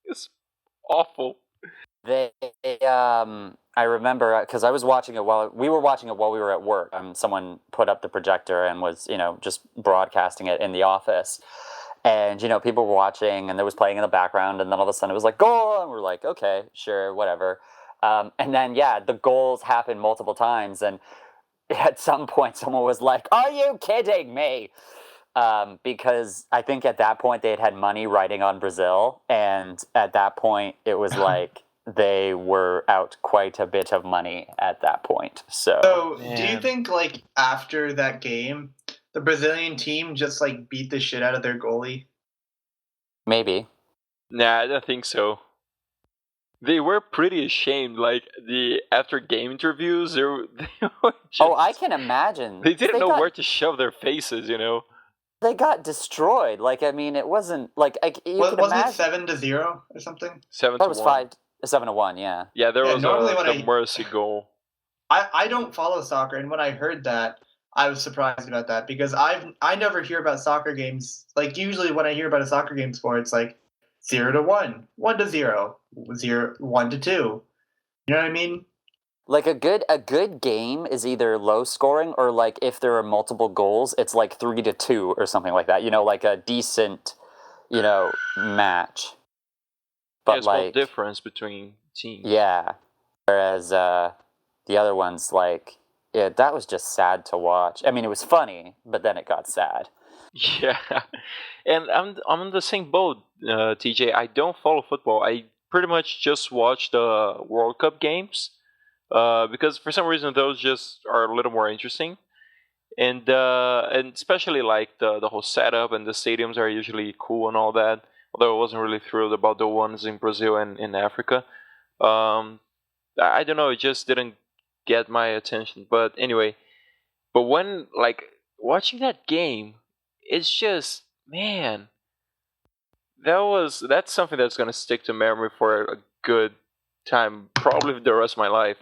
it's awful. I remember because I was watching it while we were at work. Someone put up the projector and was just broadcasting it in the office, and people were watching, and there was playing in the background, and then all of a sudden it was like goal, and we're like, okay, sure, whatever. And then the goals happened multiple times, and at some point someone was like, "Are you kidding me?" Because I think at that point they had money riding on Brazil, and at that point it was like they were out quite a bit of money at that point. So do you think like after that game, the Brazilian team just like beat the shit out of their goalie? Maybe. Nah, I don't think so. They were pretty ashamed. Like the after game interviews, they were just, Oh, I can imagine. they didn't know where to shove their faces. They got destroyed. Like, I mean, it wasn't like you can Wasn't imagine. it 7-0 or something? 7 That to was 1. 7-1. Yeah. Yeah, there was normally the mercy goal. I don't follow soccer, and when I heard that, I was surprised about that because I never hear about soccer games. Like usually when I hear about a soccer game score, it's like 0-1, 1-0, 1-2. You know what I mean? Like a good game is either low scoring or like if there are multiple goals, it's like 3-2 or something like that. Like a decent, match. But Yeah, small difference between teams. Yeah. Whereas the other ones, like, yeah, that was just sad to watch. I mean, it was funny, but then it got sad. Yeah, and I'm in the same boat, TJ. I don't follow football. I pretty much just watch the World Cup games, because for some reason those just are a little more interesting, and especially like the whole setup and the stadiums are usually cool and all that. Although I wasn't really thrilled about the ones in Brazil and in Africa. I don't know, it just didn't get my attention. But anyway, but when like watching that game, it's just, man, that's something that's gonna stick to memory for a good time, probably the rest of my life.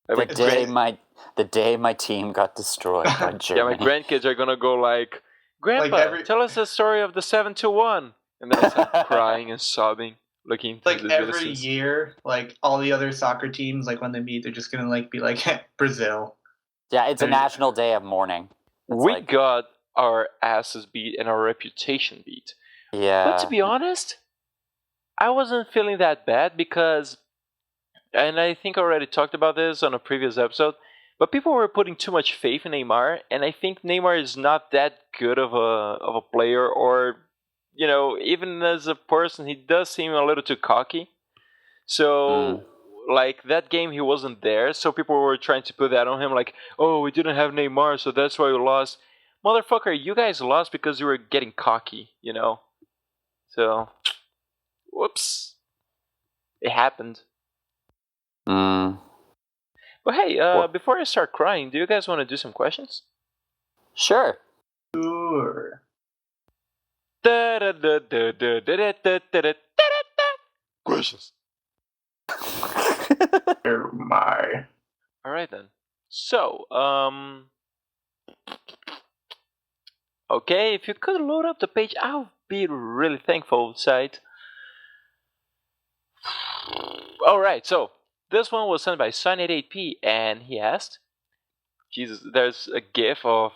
The day my team got destroyed by Yeah, my Germany. grandkids are gonna go like, Grandpa, tell us the story of the 7-1, and then I start crying and sobbing, looking into Like the every distance. year, like all the other soccer teams, like when they meet, they're just gonna like be like Brazil. Yeah, it's a national day of mourning. We got our asses beat and our reputation beat. Yeah. But to be honest, I wasn't feeling that bad because, and I think I already talked about this on a previous episode, but people were putting too much faith in Neymar, and I think Neymar is not that good of a player, or even as a person, he does seem a little too cocky. So, like that game, he wasn't there, so people were trying to put that on him, like, oh, we didn't have Neymar, so that's why we lost. Motherfucker, you guys lost because you were getting cocky, So, whoops, it happened. But hey, before I start crying, do you guys want to do some questions? Sure. Sure. Questions. Oh my. All right then. So, okay, if you could load up the page, I'll be really thankful, site. All right, so this one was sent by Sonny8p, and he asked, Jesus, there's a gif of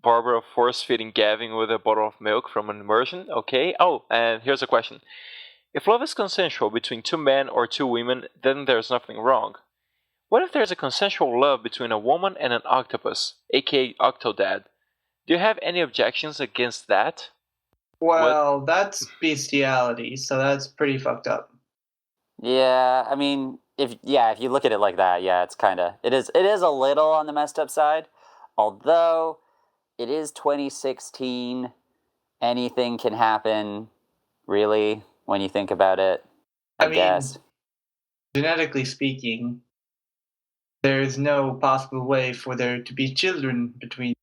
Barbara force-feeding Gavin with a bottle of milk from an immersion. Okay. Oh, and here's a question. If love is consensual between two men or two women, then there's nothing wrong. What if there's a consensual love between a woman and an octopus, aka Octodad? Do you have any objections against that? Well, that's bestiality, so that's pretty fucked up. Yeah, I mean, if you look at it like that, yeah, it is a little on the messed up side. Although it is 2016, anything can happen, really, when you think about it. I guess. Genetically speaking, there's no possible way for there to be children between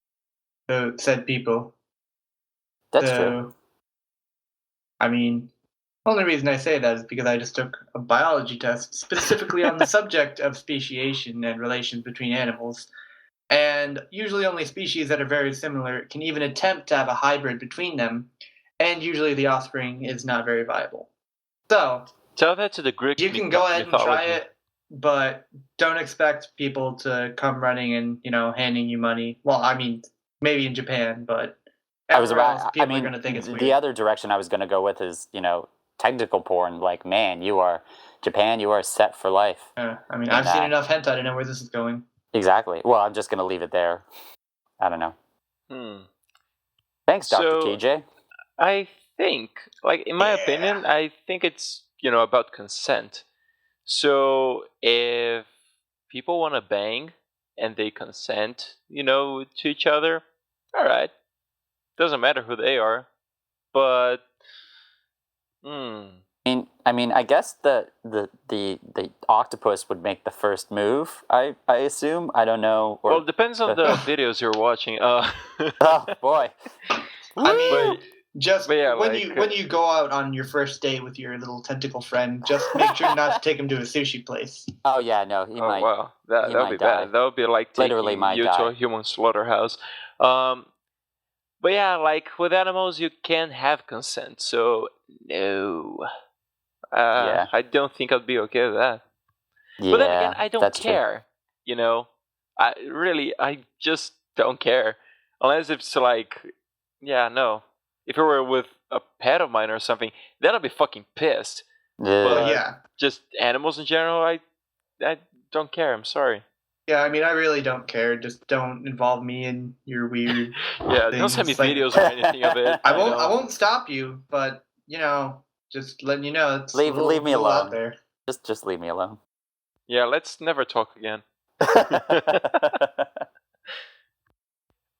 said people. That's true. I mean, the only reason I say that is because I just took a biology test specifically on the subject of speciation and relations between animals. And usually only species that are very similar can even attempt to have a hybrid between them, and usually the offspring is not very viable. So, tell that to the Greek you can go ahead and try it, but don't expect people to come running and, handing you money. Well, I mean, maybe in Japan, but people are going to think it's weird. The other direction I was going to go with is, technical porn. Like, man, Japan, you are set for life. I've seen enough hentai to know where this is going. Exactly. Well, I'm just going to leave it there. I don't know. Thanks, Dr. TJ. I think, in my opinion, I think it's, about consent. So if people want to bang and they consent, to each other, all right. Doesn't matter who they are. But, I guess the octopus would make the first move. I assume. I don't know. Well, it depends on the videos you're watching. Oh boy. I mean, but yeah, when you go out on your first date with your little tentacle friend, just make sure not to take him to a sushi place. Oh yeah, no, he might. Wow, that would be die. bad. That would be like Literally taking you to a human slaughterhouse. But yeah, like with animals, you can't have consent, so no. Yeah. I don't think I'd be okay with that. Yeah, but then again, I don't that's care. True. You know, I just don't care. Unless it's like, yeah, no. If it were with a pet of mine or something, then I'd be fucking pissed. Yeah. But yeah. Just animals in general, I don't care. I'm sorry. Yeah, I mean, I really don't care. Just don't involve me in your weird. Yeah, things. don't send me Like, videos or anything of it. I won't stop you, but just letting you know, it's leave me alone. Out there. Just leave me alone. Yeah, let's never talk again.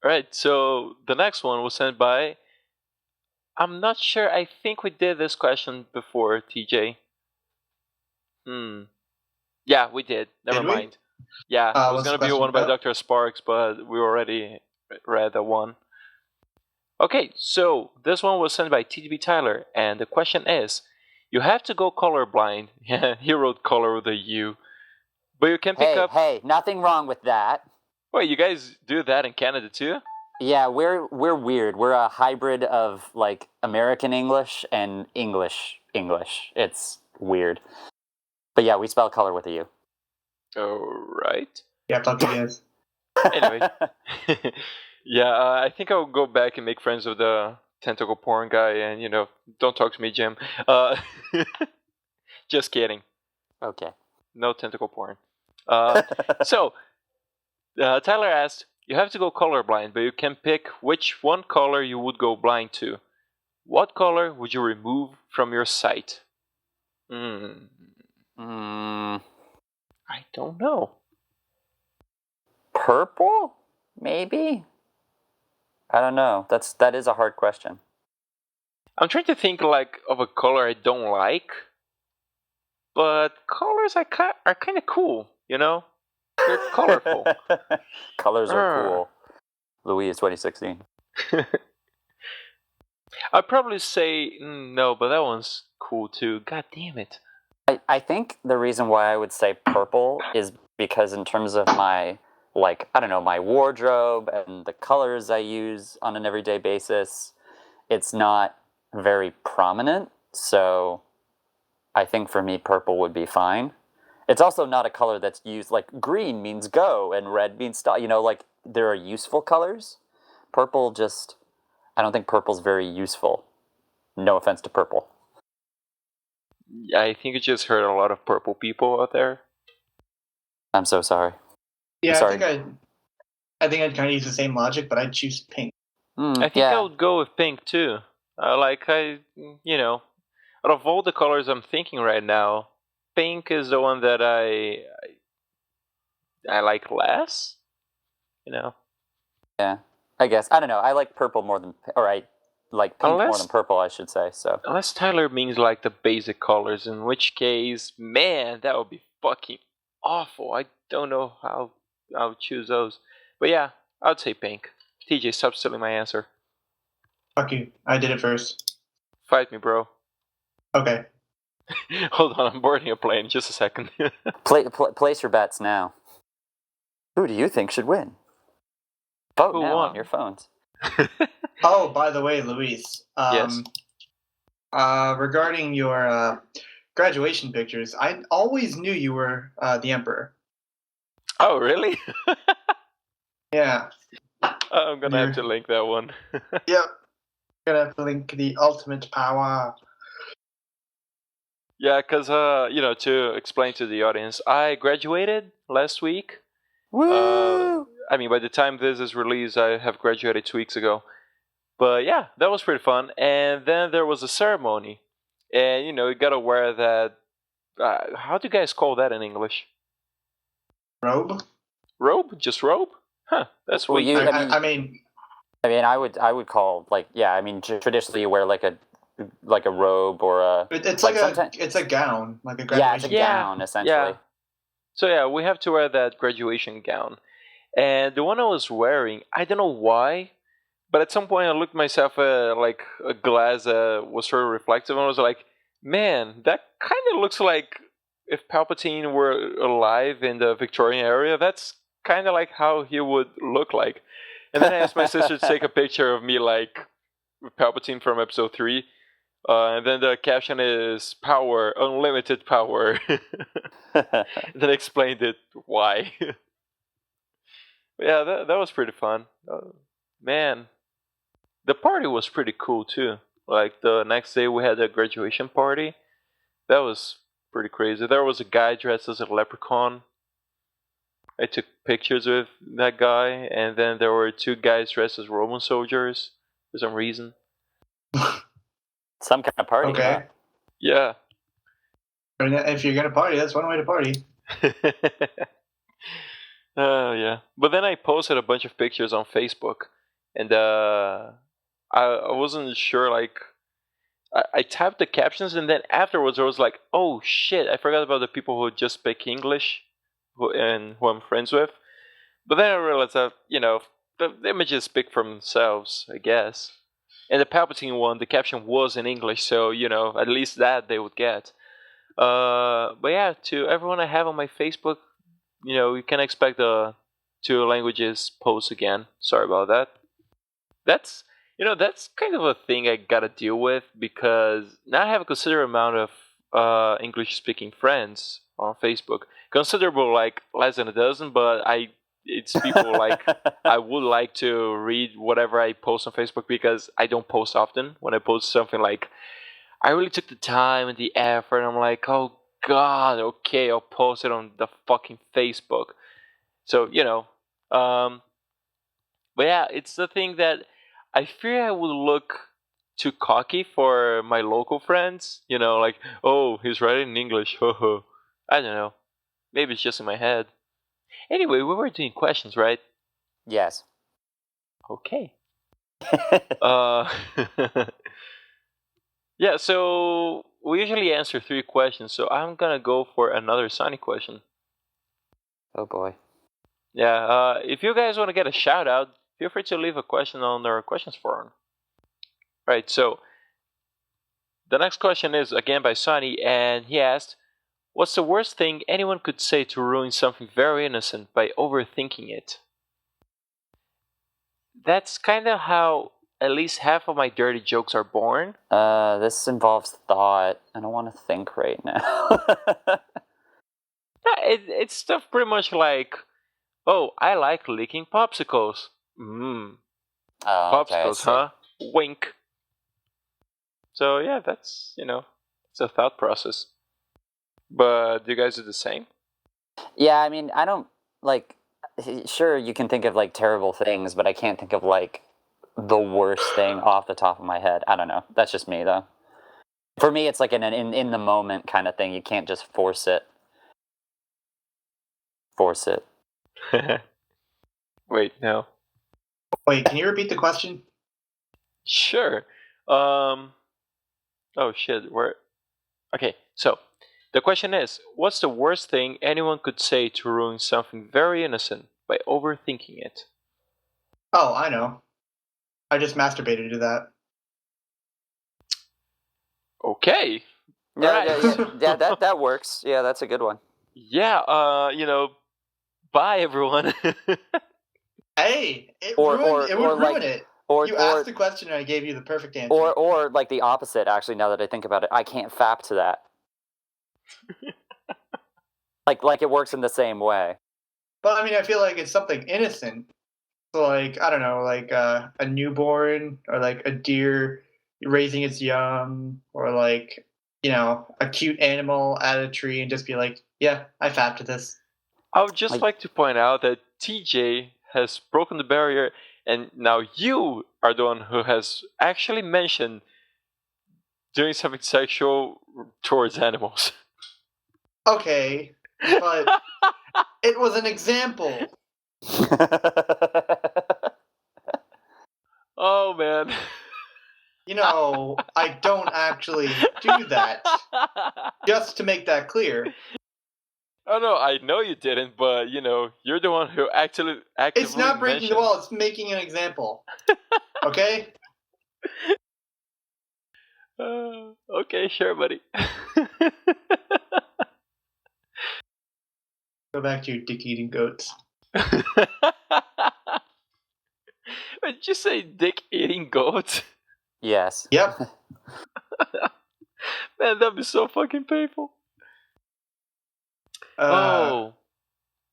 Alright, so the next one was sent by... I'm not sure, I think we did this question before, TJ. Yeah, we did. Never mind. Yeah, it was going to be one by Dr. Sparks, but we already read that one. Okay, so this one was sent by TDBTyler, and the question is, you have to go colorblind. Yeah, he wrote color with a U. But you can pick up... Hey, nothing wrong with that. Wait, you guys do that in Canada too? Yeah, we're weird. We're a hybrid of like American English and English. It's weird. But yeah, we spell color with a U. Alright. Yeah, talk to you guys. Anyway. Yeah, I think I'll go back and make friends with the tentacle porn guy and, don't talk to me, Jim. Just kidding. Okay. No tentacle porn. So, Tyler asked, you have to go colorblind, but you can pick which one color you would go blind to. What color would you remove from your sight? I don't know. Purple? Maybe? I don't know. That is a hard question. I'm trying to think of a color I don't like, but colors are kind of cool, They're colorful. Colors are cool. Louis 2016. I'd probably say no, but that one's cool too. God damn it. I think the reason why I would say purple is because in terms of my, my wardrobe and the colors I use on an everyday basis, it's not very prominent. So I think for me, purple would be fine. It's also not a color that's used, like green means go and red means stop. There are useful colors. Purple I don't think purple's very useful. No offense to purple. Yeah, I think you just heard a lot of purple people out there. I'm so sorry. Yeah, sorry. I think I'd kind of use the same logic, but I'd choose pink. I think I would go with pink too. Out of all the colors I'm thinking right now, pink is the one that I like less. Yeah, I guess. I don't know. I like purple more than, or I like pink more than purple, I should say. So unless Tyler means like the basic colors, in which case, man, that would be fucking awful. I don't know how I would choose those. But yeah, I would say pink. TJ, stop stealing my answer. Fuck you. I did it first. Fight me, bro. Okay. Hold on, I'm boarding a plane. Just a second. Place your bets now. Who do you think should win? Vote now on your phones. Oh, by the way, Luis. Yes. Regarding your graduation pictures, I always knew you were the Emperor. Oh, really? Yeah. I'm gonna have to link that one. Yep. Gonna have to link the ultimate power. Yeah, because, to explain to the audience, I graduated last week. Woo! By the time this is released, I have graduated 2 weeks ago. But yeah, that was pretty fun. And then there was a ceremony. And, you gotta wear that... how do you guys call that in English? Robe? Robe? Just robe? Huh, that's weird. I would call, traditionally you wear like a like a robe or a. It's like it's a gown, like a graduation. Yeah, it's a gown essentially. Yeah. So yeah, we have to wear that graduation gown, and the one I was wearing, I don't know why, but at some point I looked myself like a glass was sort of reflective, and I was like, man, that kind of looks like if Palpatine were alive in the Victorian era. That's kind of like how he would look like. And then I asked my sister to take a picture of me like Palpatine from Episode 3. And then the caption is power, unlimited power. Then I explained it why. Yeah, that was pretty fun. Man, the party was pretty cool too. Like the next day we had a graduation party. That was pretty crazy. There was a guy dressed as a leprechaun. I took pictures with that guy, and then there were two guys dressed as Roman soldiers for some reason. Some kind of party. Okay. Huh? Yeah. And if you're gonna party, that's one way to party. Oh yeah. But then I posted a bunch of pictures on Facebook, and I wasn't sure. Like, I typed the captions, and then afterwards I was like, oh shit, I forgot about the people who just speak English, who I'm friends with. But then I realized that the images speak for themselves, I guess. And the Palpatine one, the caption was in English, so at least that they would get. But yeah, to everyone I have on my Facebook, you can expect the two languages post again. Sorry about that. That's kind of a thing I gotta deal with, because now I have a considerable amount of English speaking friends on Facebook. Considerable, like less than a dozen, but it's people like I would like to read whatever I post on Facebook, because I don't post often. When I post something like I really took the time and the effort, I'm like, oh god, okay, I'll post it on the fucking Facebook. So but yeah, it's the thing that I fear I would look too cocky for my local friends. Like, oh, he's writing in English. I don't know. Maybe it's just in my head. Anyway, we were doing questions, right? Yes. Okay. Yeah, so we usually answer 3 questions, so I'm gonna go for another Sonny question. Oh boy. Yeah, if you guys want to get a shout out, feel free to leave a question on our questions forum. Right, so the next question is again by Sonny, and he asked, what's the worst thing anyone could say to ruin something very innocent by overthinking it? That's kind of how at least half of my dirty jokes are born. This involves thought. I don't want to think right now. It's stuff pretty much like, oh, I like licking popsicles. Oh, Popsicles, okay, huh? Wink. So yeah, that's it's a thought process. But do you guys do the same? Yeah, I mean, I don't like. Sure, you can think of like terrible things, but I can't think of like the worst thing off the top of my head. I don't know. That's just me, though. For me, it's like an in the moment kind of thing. You can't just force it. Force it. Wait, no. Wait, can you repeat the question? Sure. Oh shit. Where? Okay. So the question is, what's the worst thing anyone could say to ruin something very innocent by overthinking it? Oh, I know. I just masturbated to that. Okay. Yeah, that works. Yeah, that's a good one. Yeah. Bye everyone. Hey, it would ruin it. You asked the question and I gave you the perfect answer. Or like the opposite, actually, now that I think about it. I can't fap to that. like it works in the same way. But I mean, I feel like it's something innocent. So like, I don't know, like a newborn, or like a deer raising its young, or like, a cute animal at a tree, and just be like, yeah, I fapped to this. I would just like to point out that TJ has broken the barrier, and now you are the one who has actually mentioned doing something sexual towards animals. Okay, but it was an example. Oh man. I don't actually do that. Just to make that clear. Oh no, I know you didn't, but you're the one who actively It's not breaking the wall, it's making an example. Okay? Okay, sure, buddy. Go back to your dick-eating goats. Did you say dick-eating goats? Yes. Yep. Man, that'd be so fucking painful.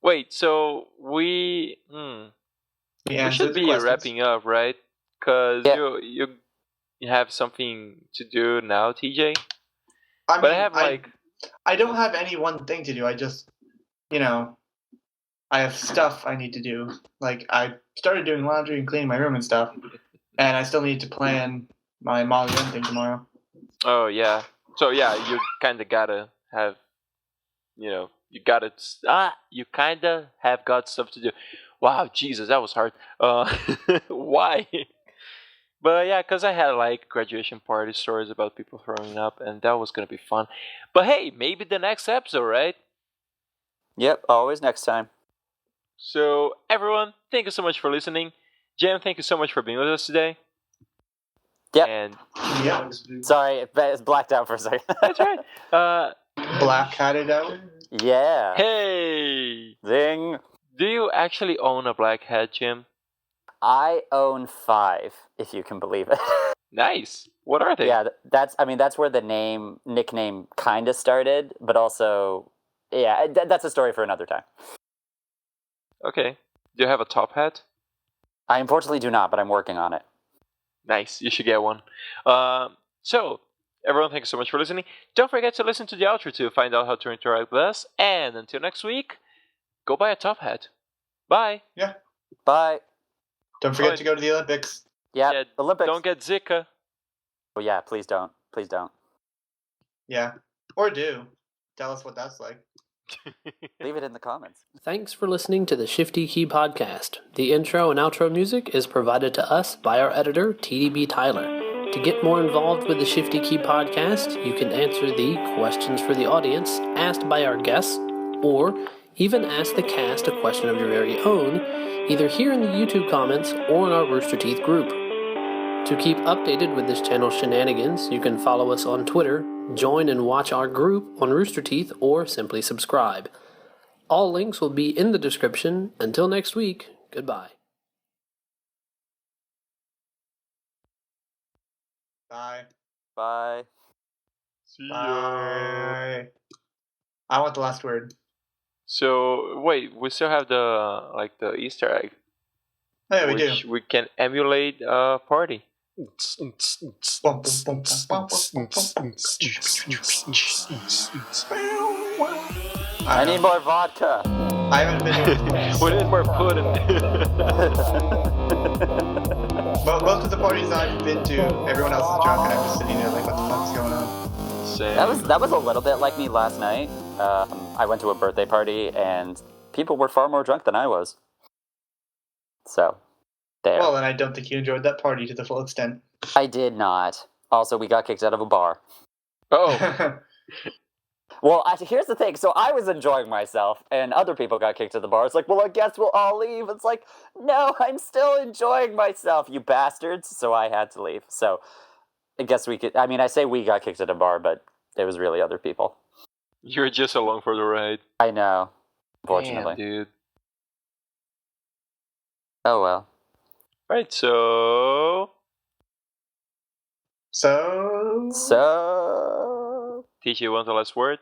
Wait, so we should be wrapping up, right? Because you have something to do now, TJ. I don't have any one thing to do. I just, I have stuff I need to do. Like, I started doing laundry and cleaning my room and stuff, and I still need to plan my Molly thing tomorrow. Oh, yeah. So, yeah, you kind of gotta have, you kind of have got stuff to do. Wow, Jesus, that was hard. Why? But yeah, because I had graduation party stories about people throwing up, and that was going to be fun. But hey, maybe the next episode, right? Yep, always next time. So, everyone, thank you so much for listening. Jim, thank you so much for being with us today. Yep. And sorry, it's blacked out for a second. That's right. Black-hatted out? Yeah. Hey! Zing! Do you actually own a black hat, Jim? I own 5, if you can believe it. Nice. What are they? Yeah, that's where the nickname kind of started, but also, yeah, that's a story for another time. Okay. Do you have a top hat? I unfortunately do not, but I'm working on it. Nice. You should get one. So, everyone, thanks so much for listening. Don't forget to listen to the outro to find out how to interact with us. And until next week, go buy a top hat. Bye. Yeah. Bye. Don't forget to go to the Olympics. Yeah, Olympics. Don't get Zika. Oh yeah, please don't. Please don't. Yeah. Or do. Tell us what that's like. Leave it in the comments. Thanks for listening to the Shifty Key Podcast. The intro and outro music is provided to us by our editor, TDBTyler. To get more involved with the Shifty Key Podcast, you can answer the questions for the audience asked by our guests, or even ask the cast a question of your very own, either here in the YouTube comments or in our Rooster Teeth group. To keep updated with this channel's shenanigans, you can follow us on Twitter, join and watch our group on Rooster Teeth, or simply subscribe. All links will be in the description. Until next week, goodbye. Bye. Bye. See ya. Bye. I want the last word. So, wait, we still have the Easter egg. Oh, yeah, we which do. we can emulate a party. I need more vodka. I haven't been here. We need more pudding. But most of the parties I've been to, everyone else is drunk and I'm just sitting there like, what the fuck's going on? Same. That was a little bit like me last night. I went to a birthday party and people were far more drunk than I was. So, there. Well, then I don't think you enjoyed that party to the full extent. I did not. Also, we got kicked out of a bar. Oh. Well, here's the thing. So I was enjoying myself, and other people got kicked out of the bar. It's like, well, I guess we'll all leave. It's like, no, I'm still enjoying myself, you bastards. So I had to leave. So I guess we could. I mean, I say we got kicked out of a bar, but it was really other people. You're just along for the ride. I know. Unfortunately. Damn, dude. Oh well. Right, so TJ, you want the last word?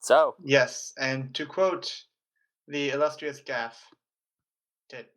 So yes, and to quote the illustrious Gaff, tit.